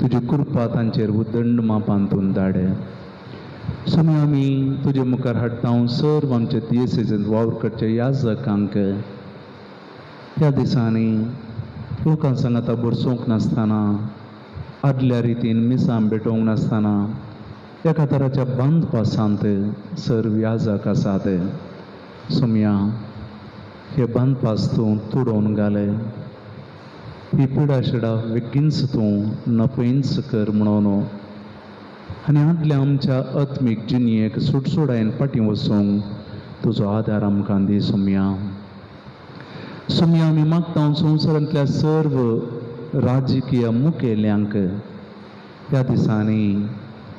तुजी कृपा तांचेर उदंड मापान तूं धाड. सोम्या आमी तुजे मुखार हाडटा सर्व आमच्या दियेसीजींत वावर करचे याजकांक. ह्या दिसांनी लोकां सांगाता बरसोवंक नासतना, आदल्या रितीन मिसां भेटोवंक नासतना एका तराच्या बंद पासांत सर व्याजाक आसात. सुमया हे बंद पास तूं तुडोवन घाले. ही पिडा शिडा बेगीनच तूं नपयींच कर म्हणून आनी आदल्या आमच्या आत्मीक जिणयेक सुटसुडायेन फाटीं वचूंक तुजो आदार आमकां दी सुमया. सुमया आमी मागता संवसारांतल्या सर्व राजकीय मुखेल्यांक ह्या दिसांनी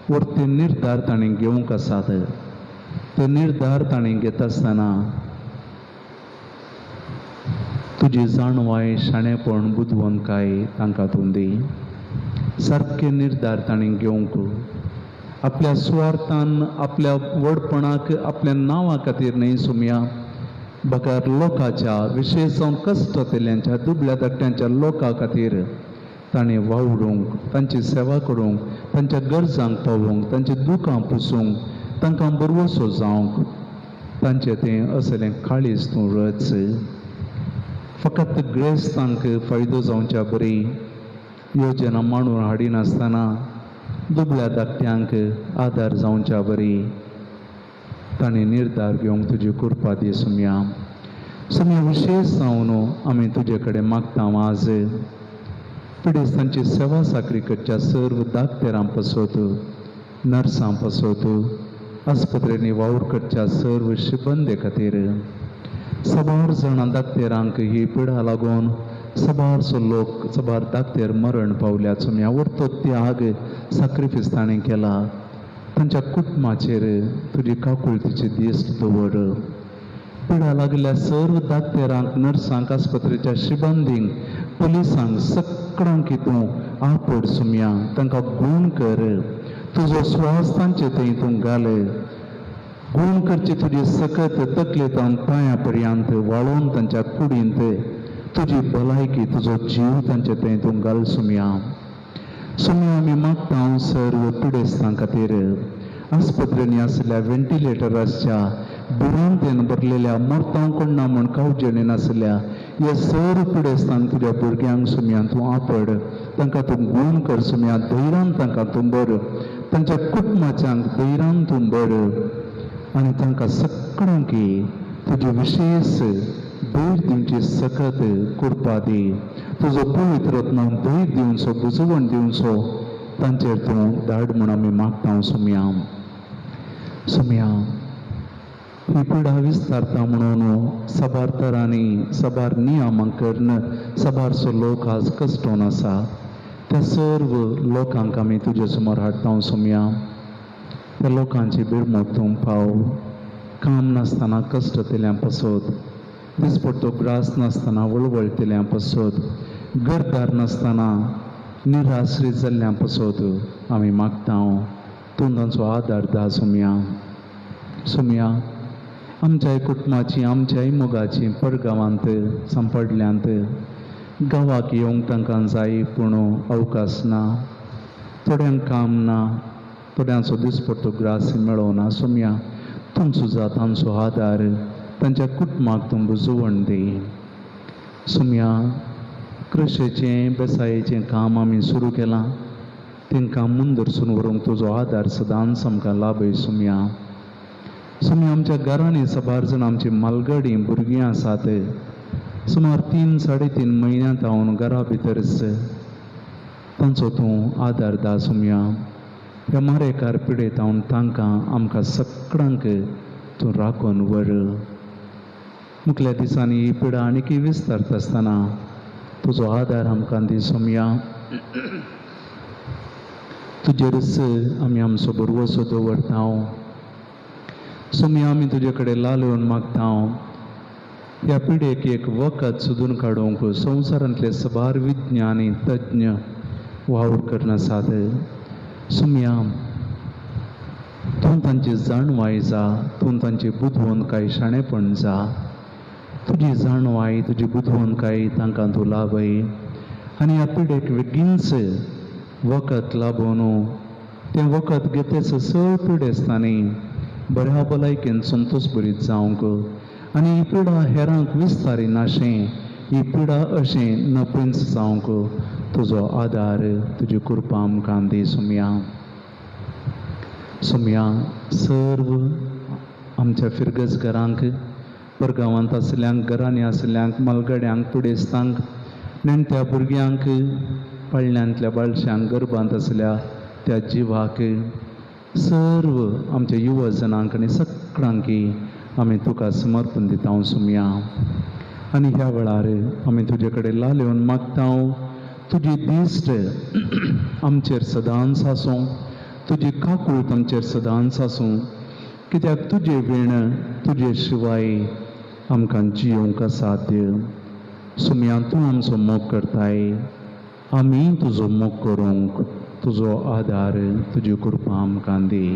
वरते निर्धार ताणें घेवंक आसात. ते निर्धार ताणें घेता आसतना तुजी जाणवाय शाणेपण बुदवंतकाय तांकां तूं दी. सारके निर्धार ताणें घेवंक आपल्या सुवार्थान आपल्या व्हडपणाक आपल्या नांवा खातीर न्हय सुमया, बगर लोकांच्या विशेश जावन कश्ट केल्यांच्या दुबळ्या धाकट्यांच्या लोकां खातीर ताणें वावरूंक, तांची सेवा करूंक, तांच्या गरजांक पावोवंक, तांचे दुखां पुसूंक, तांकां बरवसो जावंक तांचें तें असलें काळीज तूं रच. फकत ग्रेस्तांक फायदो जावच्या बरी योजना मांडून हाडिनासतना दुबळ्या धाकट्यांक आदार जावच्या बरी ताणें निर्धार घेवंक तुजी कृपा दी सुमया. सुमया विशेश जावन आमी तुजे कडेन मागता आज पिडेस्तांची सेवा साकरी करच्या सर्व दाखतेरां पासत, नर्सां पासत, आस्पत्रेनी वावर करच्या सर्व शिबंदे खातीर, सबार जाणां दाखतेरांक ही पिडा लागून सबारसो लोक सबार दाखतेर मरण पावल्यात. सुमया उरतो त्याग साक्रिफीस ताणें केला. तांच्या कुटुंबाचेर तुजी काकुळतीची दिश्ट दवर. पिडा लागल्या सर्व दाखतेरांक, नर्सांक, आस्पत्रेच्या शिबंदींक, पुलिसांक, सगळ्यांक तूं आपड सुमया. तांकां गूण कर. तुजो स्वास तांचे थंय तूं घाल. गूण करची तुजी सकत तकलेंतान पांयां पर्यंत वाळोवन तांच्या कुडींत तुजी भलायकी, तुजो जीव तांचे थंय तूं घाल सुमया. सुमया आमी मागता सर्व पिडेस्तां खातीर, आस्पत्रेनी आसल्या व्हेंटिलेटराच्या भिरांतेन भरलेल्या मरतां कोणना म्हूण कावजेणी नासल्या ह्या सर्व पिडेस्तांक तुज्या भुरग्यांक सुमया तूं आपड. तांकां तूं गूण कर सुमया. धैर्यान तांकां तूं भर. तांच्या कुटुंबाच्यांक धैर्यान तूं भर आनी तांकां सगळ्यांक तुजी विशेश धैर्य दिवची सकत कृपा दी. तुजो पवित्र रत्न धैर्य दिवचो, बुजवण दिवचो तांचेर तूं धाड म्हूण आमी मागता सुमया. सुमया ही पिडा विस्तारता म्हणून सबार तरांनी सबार नियमांकन सबारचो लोक आज कश्टोन आसा. त्या सर्व लोकांक आमी तुजे समोर हाडटा सुमया. त्या लोकांची बिरमोग तूं पाव. काम नासतना कश्ट केल्यां पासत, दिसपट्टो ग्रास नासतना वळवळटेल्यां पासत, घरदार नासतना निराश्रीत जाल्ल्यां पासत आमी मागता तूं तांचो आदार दा सुमया. सुमया आमच्याय कुटुंबाची, आमच्याय मोगाची परगांवांत सांपडल्यांत गांवाक येवंक तांकां जाय पूण अवकाश ना. थोड्यांक काम ना, थोड्यांचो दिसपट्टो ग्रास मेळोना. सुमया तूं सुजा तांचो आदार, तांच्या कुटुंबाक तूं बुजवण दी. सुमया कृशेचें बेसायेचें काम आमी सुरू केलां. तांकां मुंदरसून व्हरूंक तुजो आदार सदांच आमकां लाभय सुमया. सुमया आमच्या घरांनी सबार जाण आमची मालगडीं भुरगीं आसात. सुमार 3-3.5 म्हयन्यां जावन घरा भितरच तांचो तूं आदार दा सुमया. ह्या मारेकार पिडेत तांकां आमकां सगळ्यांक तूं राखून व्हर. मुखल्या दिसांनी ही पिडा आनीक विस्तारता आसतना तुजो आदार आमकां दी सुमया. तुजेरच आमी आमचो बरवसो दवरता सुमया. आमी तुजे कडेन लालून मागता ह्या पिडेक एक वखद सोदून काडूंक संवसारांतले सबार विज्ञानी तज्ञ वावर करन आसात. सुमया तूं तांची जाणवाय जा, तूं तांची बुदवंतकाय शाणेपण जा. तुजी जाणवाय, तुजी बुदवंतकाय तांकां तूं लाभय आनी ह्या पिडेक बेगीनच वखद लाभून तें वखद घेतेच सगळे पिडेस्तांनी बऱ्या भलायकेन संतोश बरीत जावंक आनी ही पिडा हेरांक विस्तारिनाशें, ही पिडा अशें नपयस जावंक तुजो आदार, तुजी कृपा आमकां दी सुमया. सुमया सर्व आमच्या फिरगस घरांक परगांवांत आसल्यांक घरांनी आसल्यांक मलगड्यांक पुडेस्तांक नेणट्या भुरग्यांक पळण्यांतल्या बाळशांक गर्भांत आसल्या त्या जिवाक सर्व आमच्या युवा जनांक आनी सगळ्यांक आमी तुका समर्पण दिता हांव सुमया. आनी ह्या वेळार आमी तुजे कडेन लालेवन मागता तुजी दिश्ट आमचेर सदांच आसूं, तुजी काकूट आमचेर सदांच आसूं, कित्याक तुजे विण तुजे शिवाय आमकां जियोंक असाध्य. सुमया तूं आमचो मोग करताय, आमी तुजो मोग करूंक तुजो आदार तुजी कृपा आमकां दी.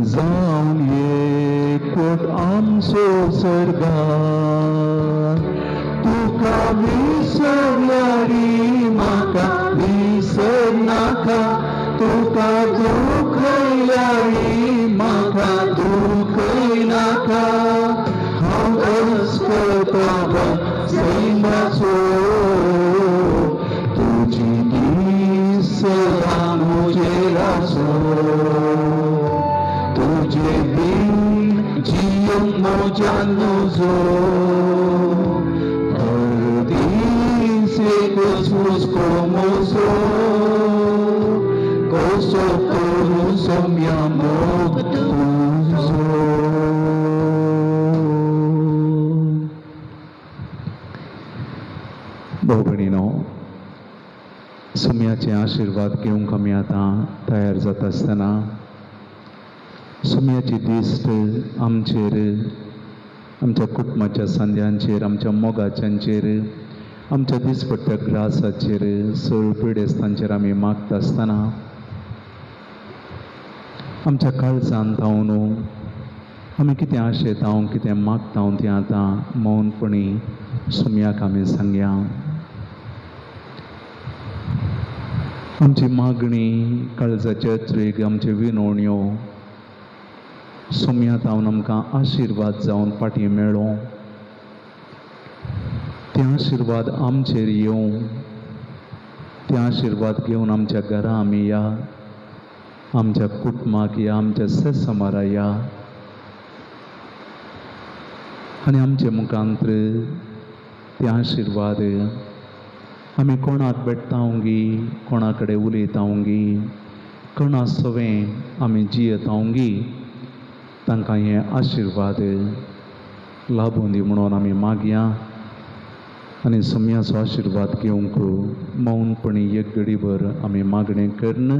Zaun ye kot am so sargar म्हाका विसरल्यारी म्हाका विसर नाका तुका दुखयल्यारी म्हाका दुखय नाका हांव अर्ज करता सैमाचो तुजी दीस सदां म्हजेर आसो तुजे बीन जियेंक म्हज्यान नजो दीस एकच हुस्को म्हजो कसो करूं सोम्या मोग तुजो. भाऊ भयणीनो, सुम्याचे आशीर्वाद घेवंक आमी आतां तयार जाता आसतना सुम्याची दिश्ट आमचेर, आमच्या कुटुंबाच्या सांद्यांचेर, आमच्या मोगाच्यांचेर, आमच्या दिसपट्ट्या ग्रासाचेर, सळपिडेस्तांचेर आमी मागता आसतना आमच्या काळजांत हांव आमी कितें आशेता कितें मागता तें आतां मौनपणी सुम्याक आमी सांगया. आमची मागणी, काळजाचे अचरीक, आमचे विनवण्यो सुम्यात हांव आमकां आशिर्वाद जावन फाटीं मेळो. ते आशिर्वाद आमचेर येवं, ते आशिर्वाद घेवन आमच्या घरा आमी या, आमच्या कुटुंबाक या, आमच्या सेसमारा या आनी आमचे मुखांतर ते आशिर्वाद आमी कोणाक भेटता कोणा कडेन उलयता कोणा सवें आमी जियेता तांकां हे आशिर्वाद लाभूं दी म्हणून आमी मागया आनी सुम्याचो आशिर्वाद घेवंक मौनपणी एक घडीभर आमी मागणें करन.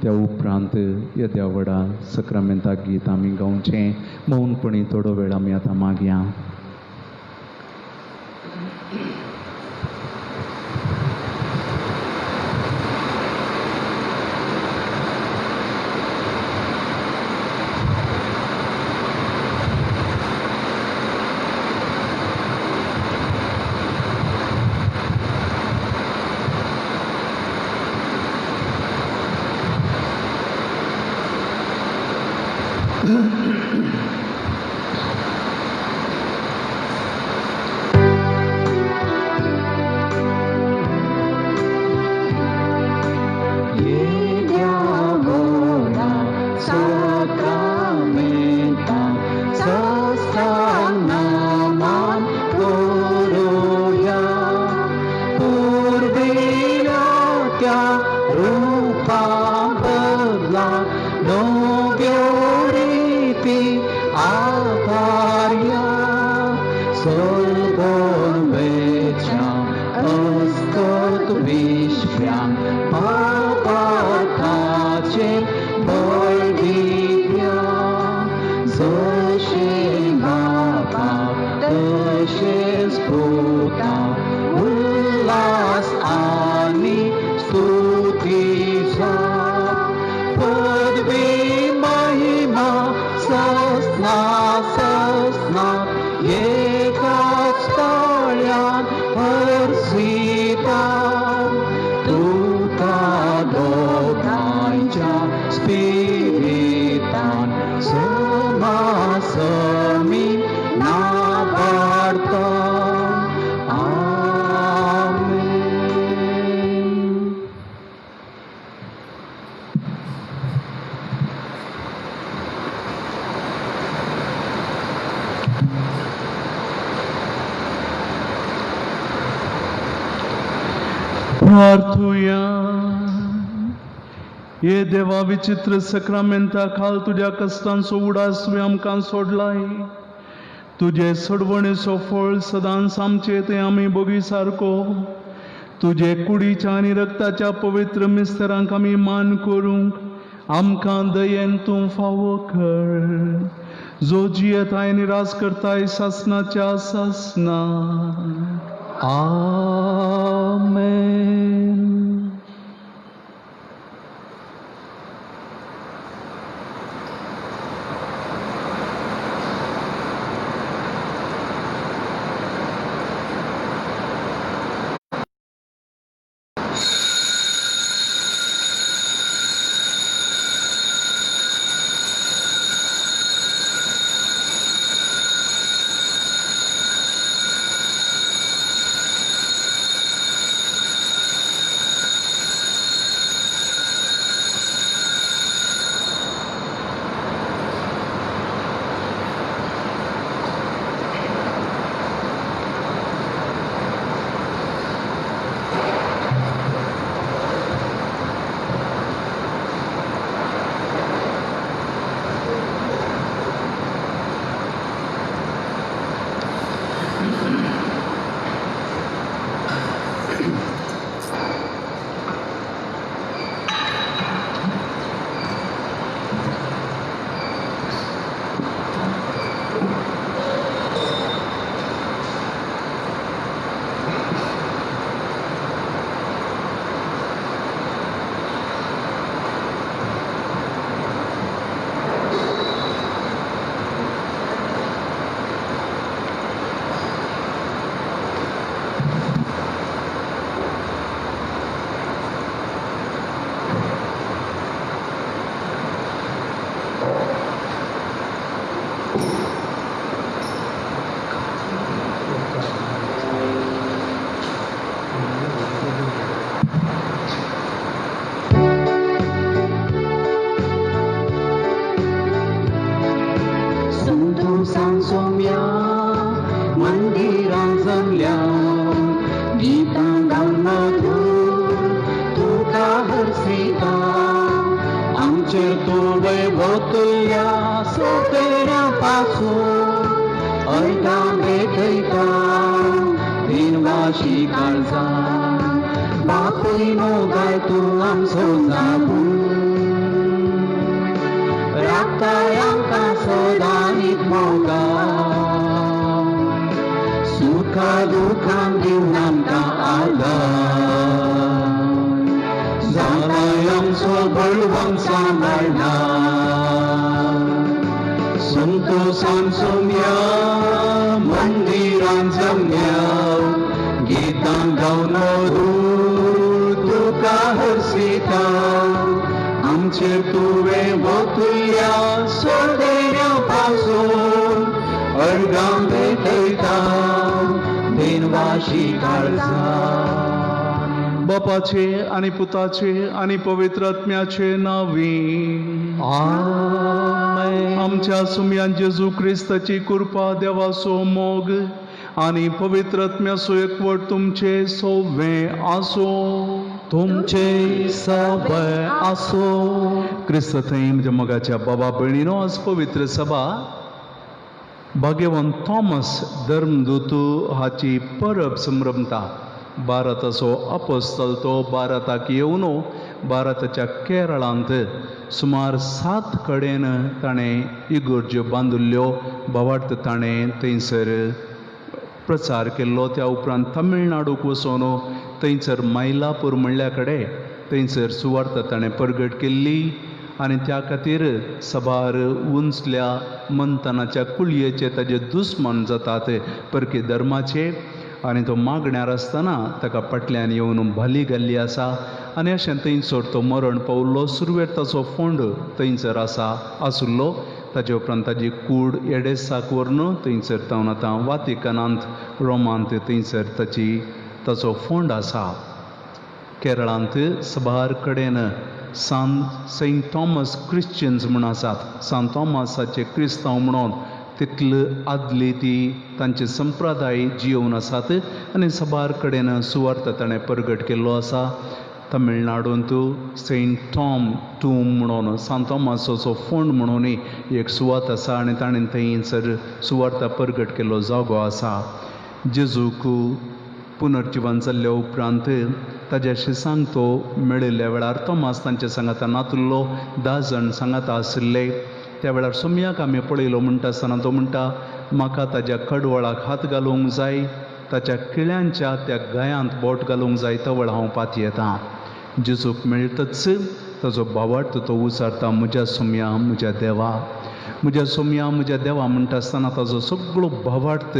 त्या उपरांत येद्या व्हडा सक्रामेंताक गीत आमी गावचें. मौनपणी थोडो वेळ आमी आतां मागया. प्रार्थुया. ये देवा विचित्र सक्रामेंता खाल तुझ्या कष्टांचो उडास तुवें आमकां सोडलाय. तुजे सोडवणेचो फळ सदांच आमचे ते आमी बोगी सारको तुजे कुडीच्या आनी रक्ताच्या पवित्र मिस्तरांक आमी मान करूंक आमकां दयेन तूं फावो कर. जो जियेताय निराश करताय सासनाच्या सासना. आमेन. सांसोम्या मंदिरां जमल्या गीतां गावन मधुर तुका हरसिता आमचेर तूं वैभव तुल्या सोपेऱ्या पासून अर्गां भेटयता दिनवाशी काळजा बापूय मोगाय तूं आमचो जागून राखताय आमकां सदां न्हीद मोगान सुखा दुखान दिवन आमकां आदार जालाय आमचो बळवंत सांबाळणार संतोशान सोम्या मंदिरान जमल्या गीतां गावन मधुर तुका हरसिता आमचेर तुवें वतुल्या सोडेऱ्या पासून अर्गां भेटयता दिनवाशी काळजान बापाचे आनी पुताचे आनी पवित्र आत्म्याचे नांवी आमेन. आमच्या सुम्यान जेजू क्रिस्ताची कृपा देवाचो मोग आनी पवित्र आत्म्याचो एकवट तुमचे सगळे आसो तुमचे सगळे आसो. क्रिस्त थंय म्हज्या मोगाच्या बाबा भयणीनो आज पवित्र सभा भाग्यवंत थॉमस धर्मदूत हाची परब संभ्रमता. भारताचो अपोस्तल तो भारताक येवन भारताच्या केरळांत सुमार 7 कडेन ताणें इगर्ज्यो बांदिल्ल्यो भावार्थ ताणें थंयसर प्रचार केल्लो. त्या उपरांत तमिळनाडूक वचून थंयसर मायलापूर म्हणल्या कडेन थंयसर सुवार्थ ताणें परगट केल्ली आनी त्या खातीर सभार उंचल्या मंथनाच्या कुळयेचे ताजे दुस्मन जातात परकी धर्माचे आनी तो मागण्यार आसतना ताका फाटल्यान येवन भाली घाल्ली आसा आनी अशें थंयसर तो मरण पावल्लो. सुरवेर ताचो फोंड थंयसर आसुल्लो. ताचे उपरांत ताजी कूड एडेसाक व्हरून थंयसर तावन आतां वातिकनांत रोमांत थंयसर ताचो फोंड आसा. केरळांत सभार कडेन सेंट थॉमस क्रिश्चियन्स म्हूण आसात. सांत थॉमसाचे क्रिस्तांव म्हणून तितले आदली ती तांचे संप्रदाय जियोवन आसात आनी सभार कडेन सुवार्थ ताणें परगट केल्लो आसा. तमिळनाडूंत सेंट थॉम टूम म्हणून सांत थॉमासाचो फोंड म्हणून एक सुवात आसा आनी ताणें थंयसर सुवार्थ परगट केल्लो जागो आसा. जेजूक पुनर्जीवन जाल्ल्या उपरांत ताज्या शिसांक तो मेळिल्ल्या वेळार थॉमास तांचे सांगाता नातुल्लो 10 जाण सांगाता आशिल्ले. त्या वेळार सोम्याक आमी पळयलो म्हणटा आसतना तो म्हणटा म्हाका ताज्या कडवळाक हात घालूंक जाय ताच्या किळ्यांच्या त्या गायांत बोट घालूंक जाय तो वेळ हांव पात येतां. जेजूक मेळटच ताजो भावार्थ तो उसारता म्हज्या सोम्या म्हज्या देवा म्हज्या सोम्या म्हज्या देवा म्हणटा आसतना ताजो सगळो भावार्थ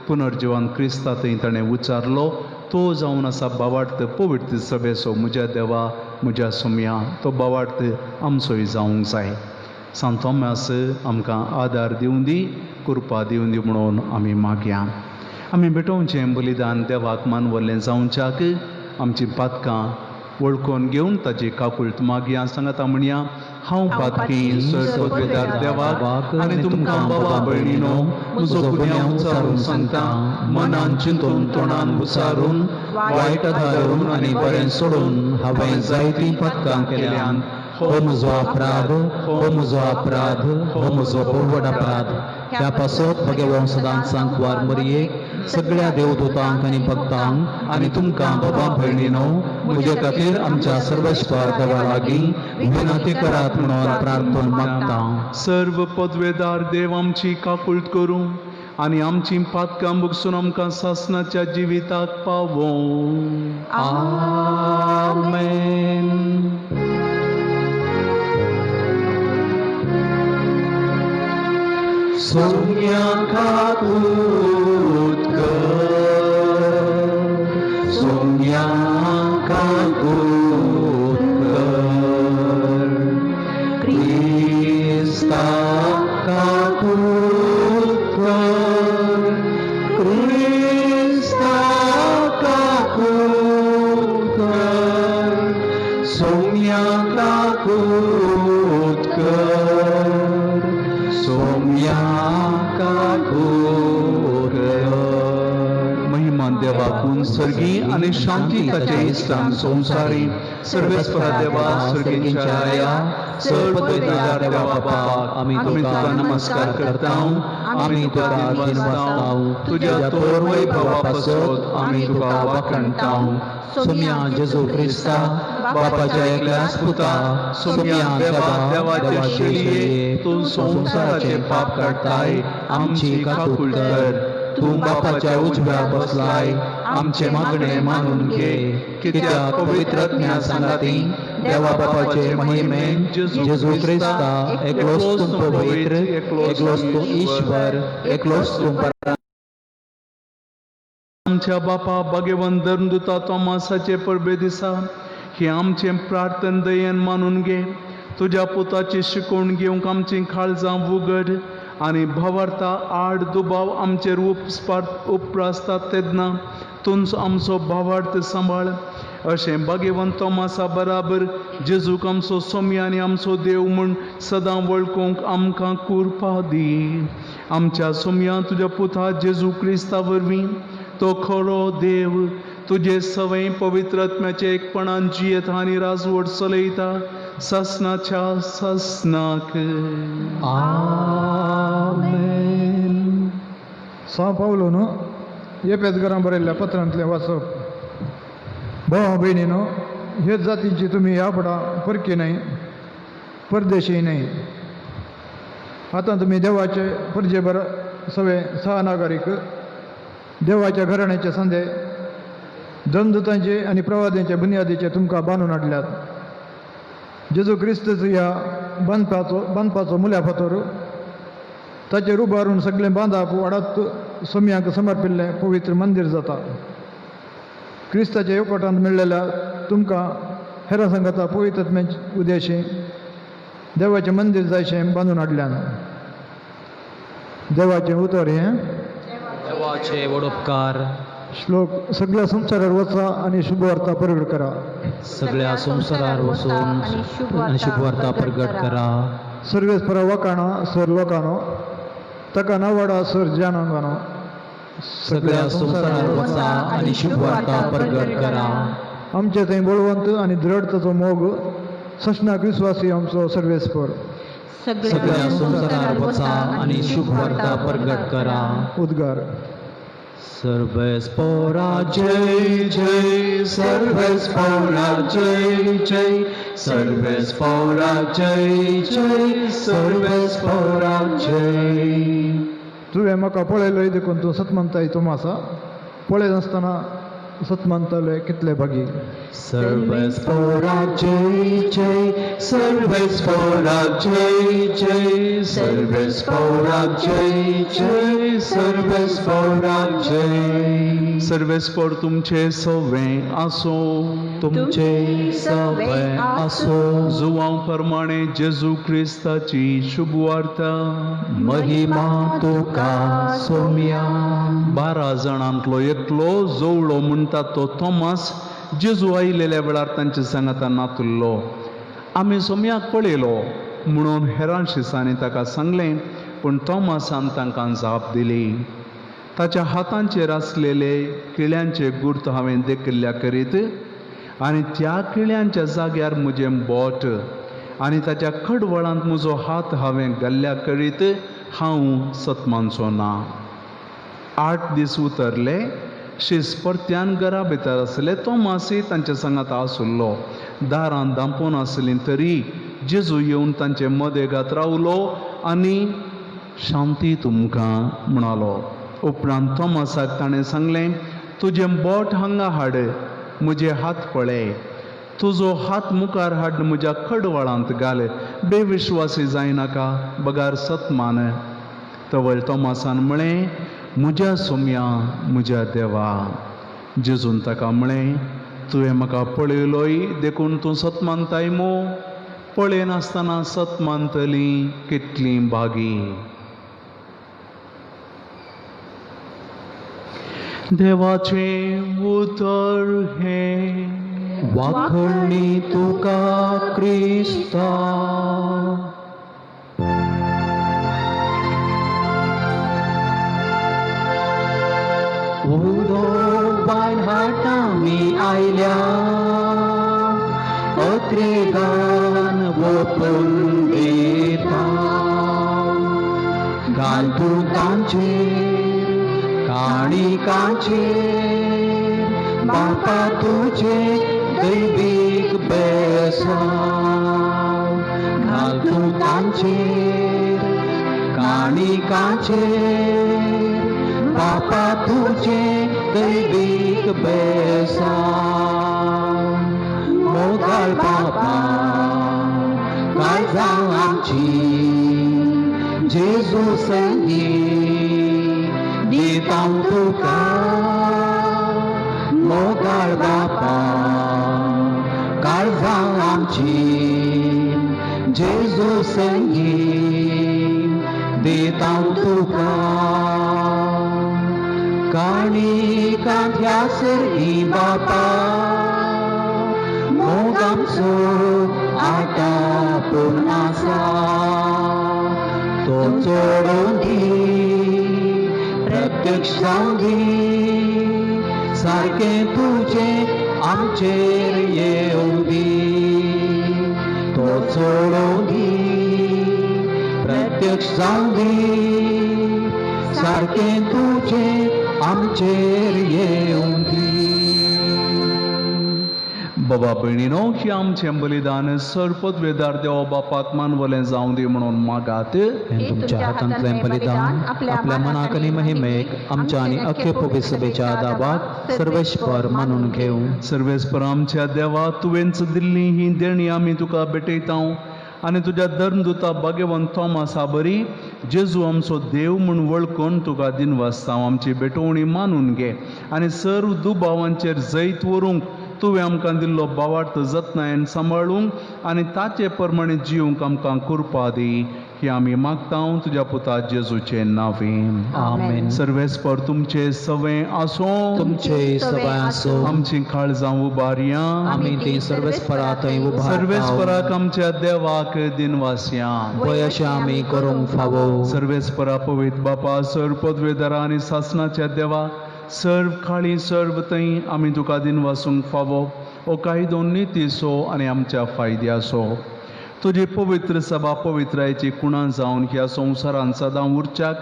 पुनर्जीवन क्रिस्ता थंय ताणें उच्चारलो. तो जावन आसा भावार्थ पवित्र सभेचो म्हज्या देवा म्हज्या सोम्या. तो भावार्थ आमचोय जावंक जाय. सांत थॉमस आमकां आदार दिवं दी कृपा दिवं दी म्हणून आमी मागया. आमी भेटोवचें बलिदान देवाक मानवल्लें जावच्याक आमचीं पातकां वळखून घेवन ताजी काकुळट मागया. सांगाता म्हणया हांव पातकी सर्वोपकार देवाक आनी तुमकां बाबा भयणीनो म्हजो गुन्यांव उचारून सांगता मनान चिंतून तोंडान उचारून वायट धारून आनी बरें सोडून हांवें जायतीं पातकां केल्यान हो म्हजो अपराध हो म्हजो अपराध हो म्हजो पडवड अपराध. ह्या पासत भगवंत सदांच सांकवार मरयेक सगळ्या देवदूतांक आनी भक्तांक आनी तुमकां बाबा भयणीनो म्हजे खातीर आमच्या सर्वस्वर देवा लागीं विनंती करात म्हणून प्रार्थना मागता. सर्व पदवेदार देव आमची काकुळट करूं आनी आमची पातकां भुगसून आमकां सासणाच्या जिविताक पावो. आमेन. सोम्या काकुळट कर सोम्या काकुळट कर क्रिस्ता काकुळट कर क्रिस्ता काकुळट कर सोम्या काकुळट कर सोम्या वाकून सर्गी आणि शांती ताचे इष्टान संसारी सर्वेस्परा देवा सर्गींच्या राया सर्वपदवीदार देवा बापाक आमी तुका नमस्कार करता आमी तुका दिन वाजता तुझ्या तोर वैभवा पासत आमी तुका वाखणटा सोम्या जेजू क्रिस्ता बापाच्या एकल्याच पुता सोम्या देवाचे शेळये तू संसाराचे पाप काडताय आमची काकूळ कर तू बापाच्या उजव्यार बसलाय आमचे मागणे मानून घे कित्याक पवित्रज्ञा सांगाती देवा बापाचे महिमेन जेजू क्रिस्ता एकलोच तू पवित्र एकलोच तू ईश्वर एकलोच तू आमच्या बापा भगवान धर्मदूता तोमासाचे परबे दिसा हे आमचे प्रार्थन दयेन मानून घे तुझ्या पुताची शिकवण घेवंक आमची काळजां उगड आनी भवार्था आड दुबाव आमचेर उपरासतात तेन्ना तूंच आमचो भावार्थ सांबाळ अशें भगवान तोमासा बराबर जेजूक आमचो सोमी आनी आमचो देव म्हूण सदां वळखूंक आमकां कृपा दी आमच्या सोम्या तुज्या पुता जेजू क्रिस्ता वरवीं तो खरो देव तुझे सवय पवित्रत्म्याचे एकपणान जियेता आनी राजवट चलयता ससनाच्या ससनाक आमेन. सा पावलोनो एपेसकारांक बरयल्ल्या पत्रांतलें वाचप. भावा भयणीनो, हे जातींची तुम्ही यापडा परकी नाही परदेशी नाही. आता तुम्ही देवाचे परजेबर सवे सहनागरिक देवाच्या घराण्याचे संदे धर्मदूतांचे आणि प्रवाद्यांच्या बुनियादीचे तुमकां बांदून हाडल्यात. जेजू क्रिस्तच ह्या बांदपाचो मुल्या फातर ताचेर उबारून सगळें बांदप वाडत सोम्यांक समर्पिल्लें पवित्र मंदिर जाता. क्रिस्ताच्या येवकोटांत मेळ्ळेल्या तुमकां हेरां सांगाता पवित्रत्म्याचे उद्देशी देवाचें मंदिर जायशें बांदून हाडल्यान. देवाचें उतर हें देवाचे वडोपकार श्लोक. सगळ्या संसारार वचा आणि शुभवार्ता प्रगट करा. सगळ्या संसारार वचून आणि शुभवार्ता प्रगट करा. सर्वेस्परा वकाणा सर लोकांनो ताका नावाडा सर जानांगानो. सगळ्या संसारार वचा आणि शुभवार्ता प्रगट करा. आमचे थंय बळवंत आणि दृढताचो मोग सशनाक विश्वासी आमचो सर्वेस्पर. सगळ्या संसारार वचा आणि शुभवार्ता प्रगट करा. उद्गार. सर्वेस्परा जय जय सर्वेस्परा जय जय सर्वेस्परा जय जय सर्वेस्परा जय. तुवें म्हाका पळयलोय देखून तूं सतमंताय तोमासा. पळय नासतना सतमंताले कितले भागी. सर्वेस्परा जय जय सर्वेस्परा जय जय सर्वेस्परा जय जय सर्वेस्परा जय. सर्वेस्पर तुमचे सवे आसो तुमचे सवे आसो. जुवां प्रमाणे जेजू क्रिस्ताची शुभवार्ता. महिमा तुका सोम्या. 12 जाणांतलो एकलो जवळो म्हणटा तो तोमास जेजू आयिल्ल्या वेळार तांचे सांगाता नातुल्लो. आमी सोम्याक पळयलो म्हणून हेरां शिसांनी ताका सांगलें, पूण तोमासान तांकां जाप दिली. ताच्या हातांचेर आसलेले किळ्यांचे गुर्त हांवें देखिल्ल्या करीत आनी त्या किळ्यांच्या जाग्यार म्हजें बोट आनी ताच्या खडवळांत म्हजो हात हांवें घाल्ल्या करीत हांव सतमानचो ना. 8 दीस उतरले. शीस परत्यान घरा भितर आसले. तोमासय तांचे सांगात आसुल्लो. दारां धांपून आसलीं तरी जेजू येवन तांचे मदेगांत रावलो आनी शांती तुमकां म्हणालो. उपरांत तोमासाक ताणें सांगलें, तुजें बोट हांगा हाड, म्हजे हात पळय. तुजो हात मुखार हाड, म्हज्या खडवळांत घाल. बेविश्वासी जायनाका, बगार सतमान. तवळ तोमासान म्हळें, म्हज्या सोम्या म्हज्या देवा. जेजून ताका म्हळें, तुवें म्हाका पळयलोय देखून तूं सतमानताय मो. पळय नासतना सतमानतलीं कितलीं भागी. देवाचे उतर हे. वाखणी तुका क्रिस्ता. उदो आमी आयल्या अत्रेगान ओपून दिता घाल तूं तांचेर काणिकांचेर बापा तुजे दैवीक बेसांव घाल तूं तांचेर काणिकांचेर बापा तुजे दैवीक बेसांव मोगाळ बापा काळजां आमची जेजू संगी दितां तुका मोगाळ बापा काळजां आमची जेजू संगी दितां तुका काणिकांतल्या सर्गी बापा मोग आमचो आटापून आसा तो चोडून दी प्रत्यक्ष जावं दी सारकें तुजें आमचेर येवं दी तो चोडून दी प्रत्यक्ष जावं दी सारकें तुजें आमचेर येवं दी बाबा भयणीनो की आमचें बलिदान सर्पद्वेदार देवा बापाक मानवलें जावं दी म्हणून मागात हें तुमच्या हातांतलें बलिदान आपल्या मनाक आनी महिमेक आमच्या आनी अख्खे पवित्र सभेच्या दाबाक सर्वेश्वर मानून घेवं सर्वेस्पर आमच्या देवा तुवेंच दिल्ली ही देणी आमी तुका भेटयतां आनी तुज्या धर्मदुता भाग्यवंत थॉमासा बरी जेजू आमचो देव म्हूण वळखून तुका दिनवासता आमची भेटोवणी मानून घे आनी सर्व दुबावांचेर जैत व्हरूंक तुवें आमकां दिल्लो भावार्थ जतनायेन सांबाळूंक आनी ताचे प्रमाणे जिवंक आमकां कृपा दी ही आमी मागतां तुज्या पुता जेजूचे नांवें आमेन सर्वेस्पर तुमचे सवें आसूं तुमचे सवाय आसूं आमची काळजां उबारया आमी ती सर्वेस्परा थंय उबारता सर्वेस्पराक आमच्या देवाक दिनवासया पळय अशें आमी करूंक फावो सर्वेस्परा पवित्र बापा सर्व पदवेदारा आनी सासणाच्या देवा सर्व खाळी सर्व थंय आमी तुका दिनवासूंक फावो ओ कायदो नितीसो आनी आमच्या फायद्याचो तुजी पवित्र सभा पवित्रायेची कुणां जावन ह्या संवसारांत सदां उरच्याक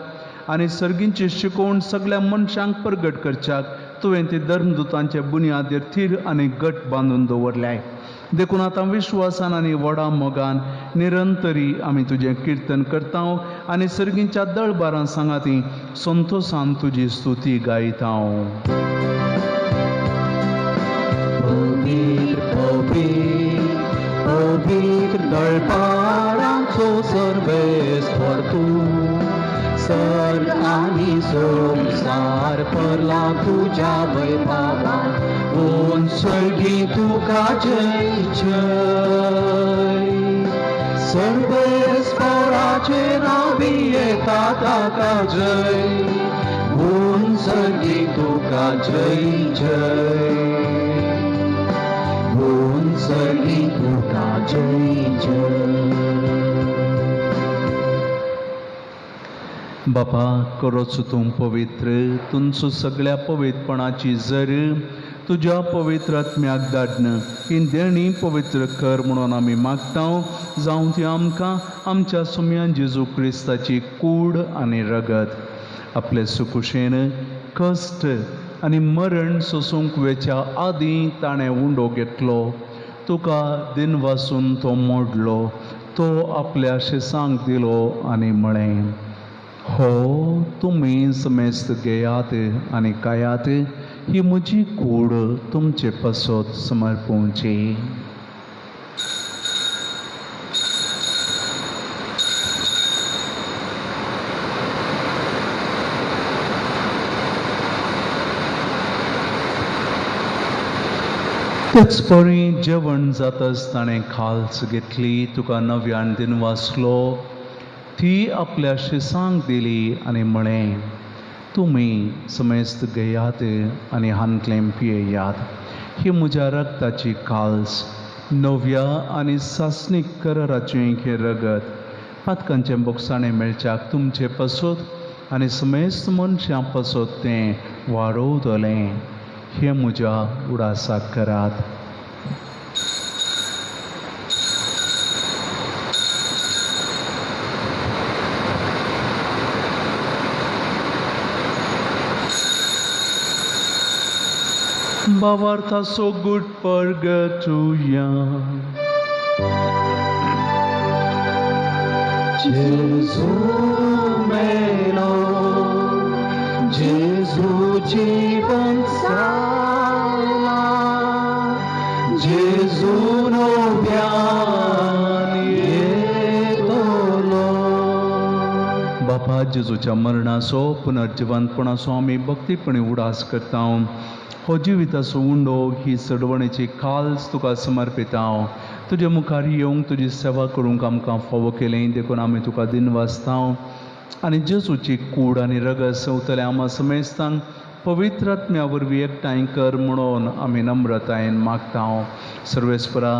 आनी सर्गींची शिकोवण सगळ्या मनशांक प्रगट करच्याक तुवें ती धर्मदुतांचे बुनयादेर थीर आनी घट बांदून दवरल्याय देखून आतां विश्वासान आनी व्हडा मोगान निरंतरी आमी तुजें किर्तन करता आनी सर्गींच्या दळबारां सांगाती संतोशान तुजी स्तुती गायता पवित्र दळबारांचो सर्वेस्पर तूं सर्ग आनी संसार परला तुज्या वैभवान ओन सर्गी तुका जय जय सर्वेस्पराचे नावी येता ताका जय on सर्गी Tuka Jai Jai on सर्गी तुका जय जय बापा करोच तूं पवित्र तुमचो सगळ्या पवित्रपणाची जर तुज्या पवित्र आत्म्याक धाडन ही देणी पवित्र कर म्हणून आमी मागता जावं ती आमकां आमच्या सुम्यान जेजू क्रिस्ताची कूड आनी रगत आपले सुकुशेन कश्ट आनी मरण सोसूंक वेच्या आदीं ताणें उंडो घेतलो तुका दिनवासून तो मोडलो तो आपल्या शिसांक दिलो आनी म्हळें हो तुमी समेस्त घेयात आनी खायात ही म्हजी कूड तुमचे पासत समर्पूंची तेच परी जेवण जाताच ताणें खालच घेतली तुका नव्यान दिनवासलो ती आपल्या शिसांक दिली आनी म्हळें तुमी समेस्त घेयात आनी हांतलें पियेयात ही म्हज्या रक्ताची काल्स नव्या आनी सासणीक कराराचें हें रगत पातकांचें बोगसाणें मेळच्याक तुमचे पासत आनी समेस्त मनशां पासत तें वाडोवतलें हे म्हज्या उडासाक करात. Bavarta so good purgatoria. Gesù meno, Gesù जीवन साला, Gesù no ध्यान येतो लो. बापा जेजूच्या मरणाचो पुनर्जिवंतपणाचो आमी भक्तीपणे उडास करता. हो जिविताचो उंडो ही सडवणेची काल्स तुका समर्पिता. तुजे मुखार येवंक तुजी सेवा करूंक आमकां फावो केलें देखून आमी तुका दिनवासता. आनी जेजूची कूड आनी रगत सवतले आमा समेस्तांक पवित्र आत्म्या वरवीं एकठांय कर म्हणून आमी नम्रतायेन मागता. सर्वेस्परा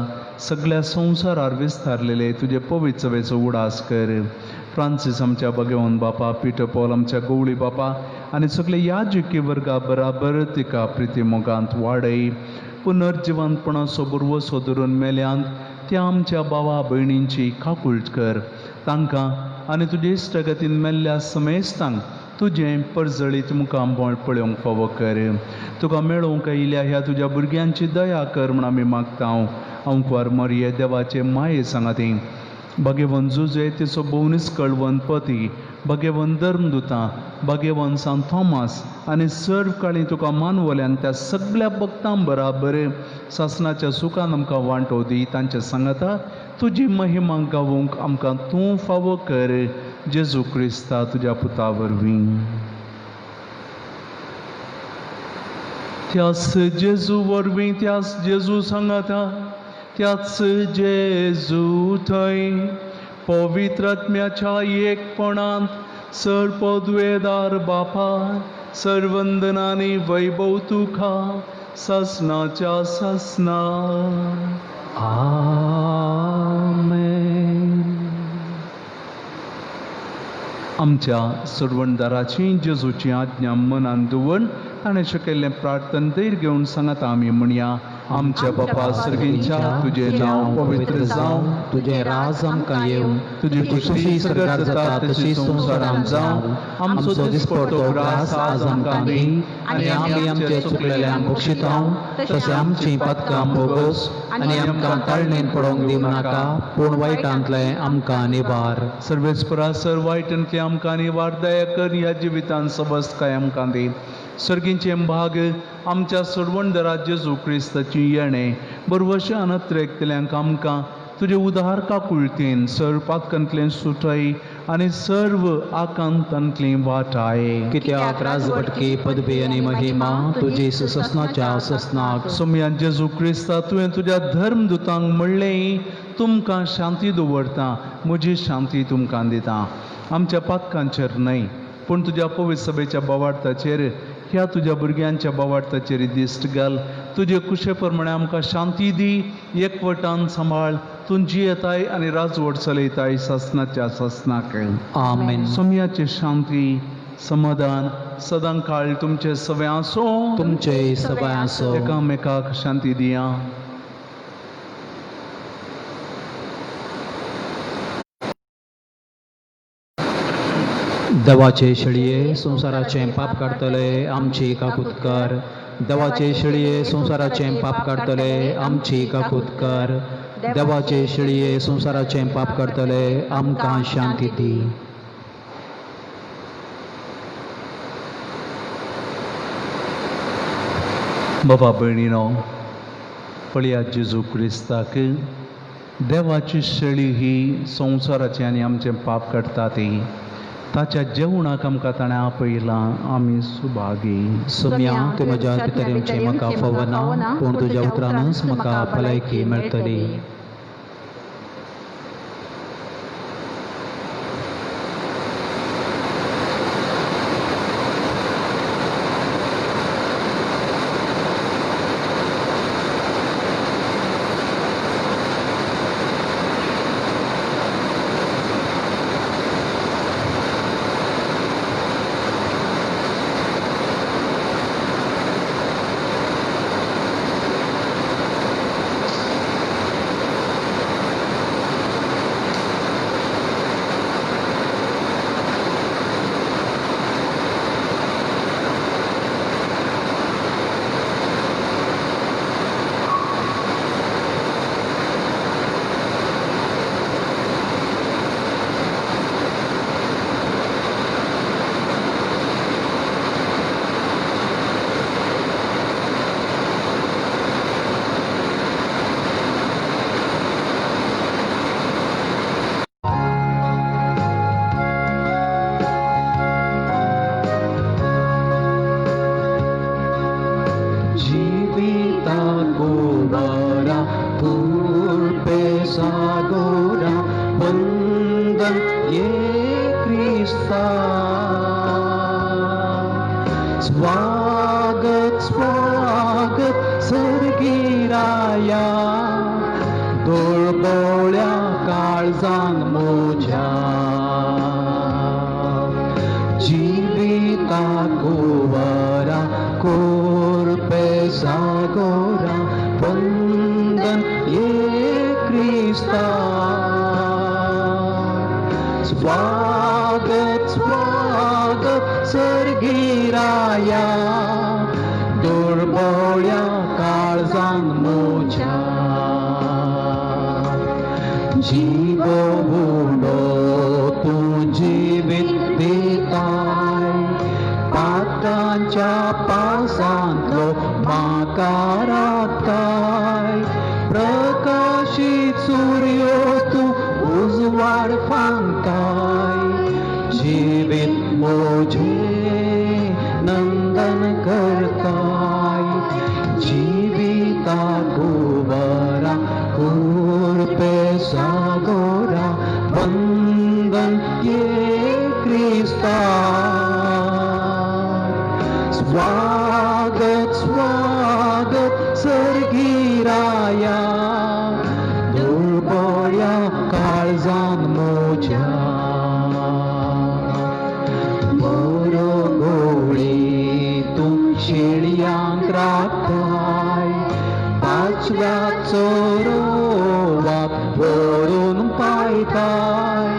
सगळ्या संवसारार विस्तारलेले तुजे पवित्र सभेचो उडास कर. फ्रांसीस आमच्या भगवंत बापा, पिटर पॉल आमच्या गवळी बापा आनी सगळे याजकी वर्गा बराबर तिका प्रिती मोगांत वाडय. पुनर्जिवंतपणाचो बुरवो सोदरून मेल्यांत त्या आमच्या भावा भयणींची काकूळट कर. तांकां आनी तुजे इश्टगतीन मेल्ल्या समेस्तांक तुजें परजळीत मुखार पळोवंक फावो कर. तुका मेळोवंक येयल्या ह्या तुज्या भुरग्यांची दया कर म्हूण आमी मागता. अंकवार मरिये देवाचे माये सांगाती, भगवन जुजे तिचो भोवनिस्कळ वनपती, भगवन धर्मदुतां, भगवन सांत थॉमस आनी सर्व काळी तुका मानवल्यान त्या सगळ्या भक्तां बराबर सासणाच्या सुखान आमकां वांटो दी. तांच्या सांगाता तुजी महिमा गावूंक आमकां तूं फावो कर. जेजू क्रिस्ता तुज्या पुता वरवीं. त्याच जेजू वरवीं, त्याच जेजू सांगाता, त्याच जेजू थंय पवित्र आत्म्याच्या एकपणांत सर्वपदवेदार बापा सर्वंदनांनी वैभव तुका ससनाच्या ससना. आमेन. आमच्या सोडवणदाराची जेजूची आज्ञा मनान दवरून ताणें शिकयल्लें प्रार्थन धैर्य घेवन सांगात आमी म्हणया. आमच्या बापा सर्गींच्या तुजें नांव पवित्र जावं, तुझे राज आमकां येवं, तुजी खुशी सरकार जाता तशी संवसारांत जावं. आमचो दिसपडटो ग्रास आज आमकां दी, आनी आमी आमचे चुकलेल्यांक बक्षितां, तशें आमचीं पथकां बोगोस आनी आमकां ताळणेन पडोवंक दिवं नाका, पूण वायटांतले आमकां निबार. सर्वेस्परा सर्व वायटांतली आमकां निवार दया कर. ह्या जिवितांत सबस काय आमकां दी. सर्गींचे भाग आमच्या सोडवणदारा जेजू क्रिस्ताची येणें बरवशान त्रेकतल्यांक आमकां तुजे उदार काकुळतेन सर्व पातकांतलें सुटय आनी सर्व आकांतांतली वाटाय. कित्याक राजवटकी पदवी आनी महिमा तुजी ससनाच्या ससनाक. सोम्या जेजू क्रिस्ता तुवें तुज्या धर्मदुतांक म्हणलें, तुमकां शांती दवरता, म्हजी शांती तुमकां दिता. आमच्या पातकांचेर न्हय पूण तुज्या पवित्र सभेच्या बोवार्थाचेर, ह्या तुज्या भुरग्यांच्या बोवार्थाचेर दिश्ट घाल. तुजे कुशे प्रमाणे आमकां शांती दी. एकवटान सांबाळ. तुजी येताय आनी राजवट चलयताय ससनाच्या ससनाक. आमेन. सोम्याची शांती समाधान सदां काळ तुमचे सवे आसो. तुमचे सवाय आसो. एकामेकाक शांती दिया. देवाचे शेळये संवसाराचे पाप काडतले आमची काकूत कर. देवाचे शेळये संवसाराचे पाप काडतले आमची काकूत कर. देवाचे शेळये संवसाराचे पाप काडतले आमकां शांती दी. बाबा भयणीनो, पळया जेजू क्रिस्ताक देवाची शेळी ही संवसाराचे आनी आमचे पाप काडटा ती. ताच्या जेवणाक आमकां ताणें आपयलां. आमी सुभागी. सोम्या तूं म्हज्या पितरांचे म्हाका फवना, पूण तुज्या उतरानच म्हाका भलायकी मेळटली. वंदन ये क्रिस्ता स्वागत स्वागत सर्गीराया दुर्बोळ्या काळजान मोझ्या जीविताक वरा कोरपे जागोरा वंदन ये क्रिस्ता स्वागत स्वागत सर्गीराया दुर्बोळ्या काळजान मोझ्या जीव बुडो तूं जिवीत दिताय पातांच्या पावसांतलो म्हाका राखताय प्रकाशीत सूर्यो तूं उजवाड फांगताय जिवीत मोझे नंदन करताय जिविताक वरा कुरपे सागोरा वंदन ये क्रिस्ता स्वागत स्वागत सर्गीराया दुर्बोळ्या काळजान मोझ्या मोरो गोळी तूं शेळयांक राखताय पाचव्या चोरोवाक व्हरून पायताय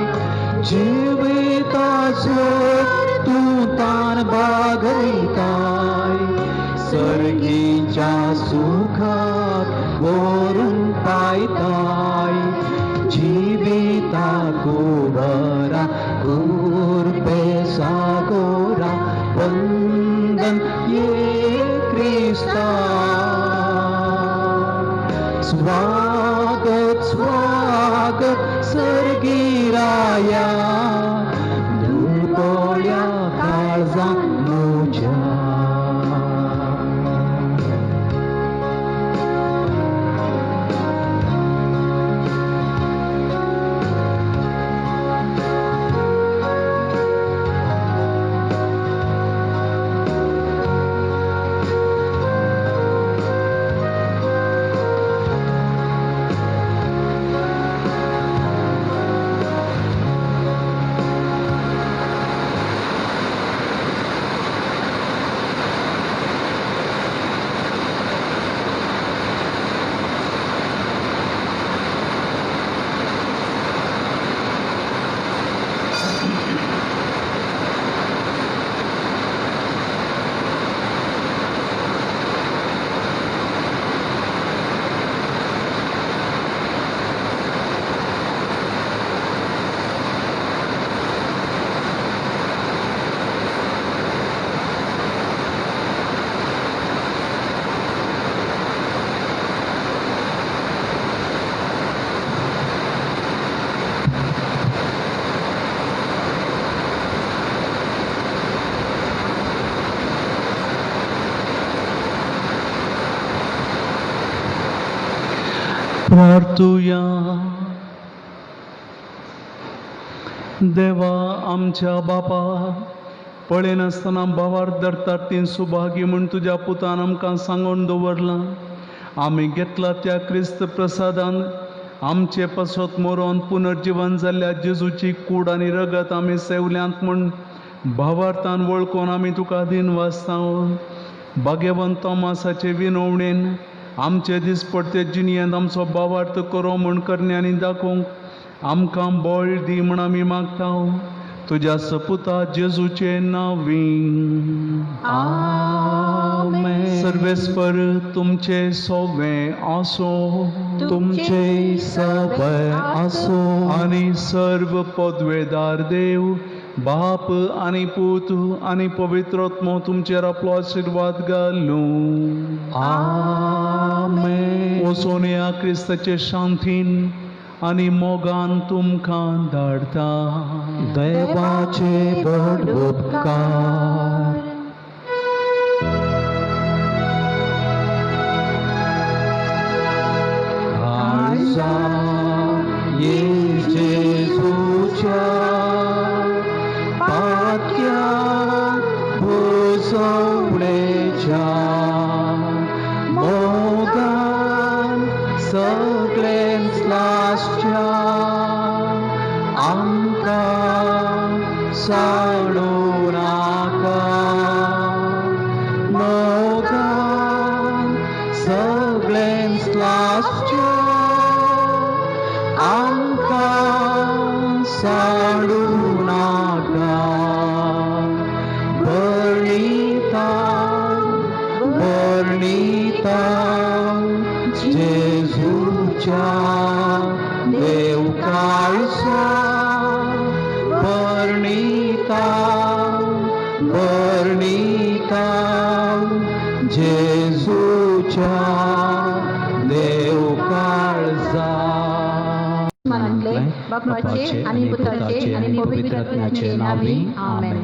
जिविताचो तूं तान बागयताय सर्गीच्या सुखात व्हरून पायताय जिविताक वरा कुरपे सागोरा वंदन ये क्रिस्ता स्वागत स्वागत सर्गीराया दुर्बोळ्या काळजान मोझ्या प्रार्थुया देवा आमच्या बापा पळय नासतना भावार धरतात तीं सुभागी म्हूण तुज्या पुतान आमकां सांगून दवरलां आमी घेतला त्या क्रिस्त प्रसादान आमचे पासत मरोन पुनर्जीवन जाल्ल्या जेजूची कूड आनी रगत आमी सेवल्यांत म्हूण भावार्थान वळखून आमी तुका दिन वाजता भाग्यवंत तोमासाचे विनवणेन आमचे दिसपडते जिणयेंत आमचो भावार्थ करो म्हूण करण्यांनी दाखोवंक आमकां बळ दी म्हूण आमी मागता तुज्या सपुता जेजूचे नांवीं आमेन. सर्वेस्पर तुमचे सोवे आसो तुमचे सवय आसो आनी सर्व पदवेदार देव बाप आनी पूत आनी पवित्रत्मो तुमचेर आपलो आशिर्वाद घालूं आमेन. वचून ह्या क्रिस्ताचे शांतीन आनी मोगान तुमकां धाडटा देवाचे बड उपकार काळजा येशे साडू नाका मोगान सगळेंच लास्ट्यो आमकां साडू नाका बर्णिता जेजूच्या देव काळजा बर्णिता जेजूच्या देव काळजा मनातले बापाचे आणि पुत्राचे आणि पवित्र आत्म्याचे नावे आमेन.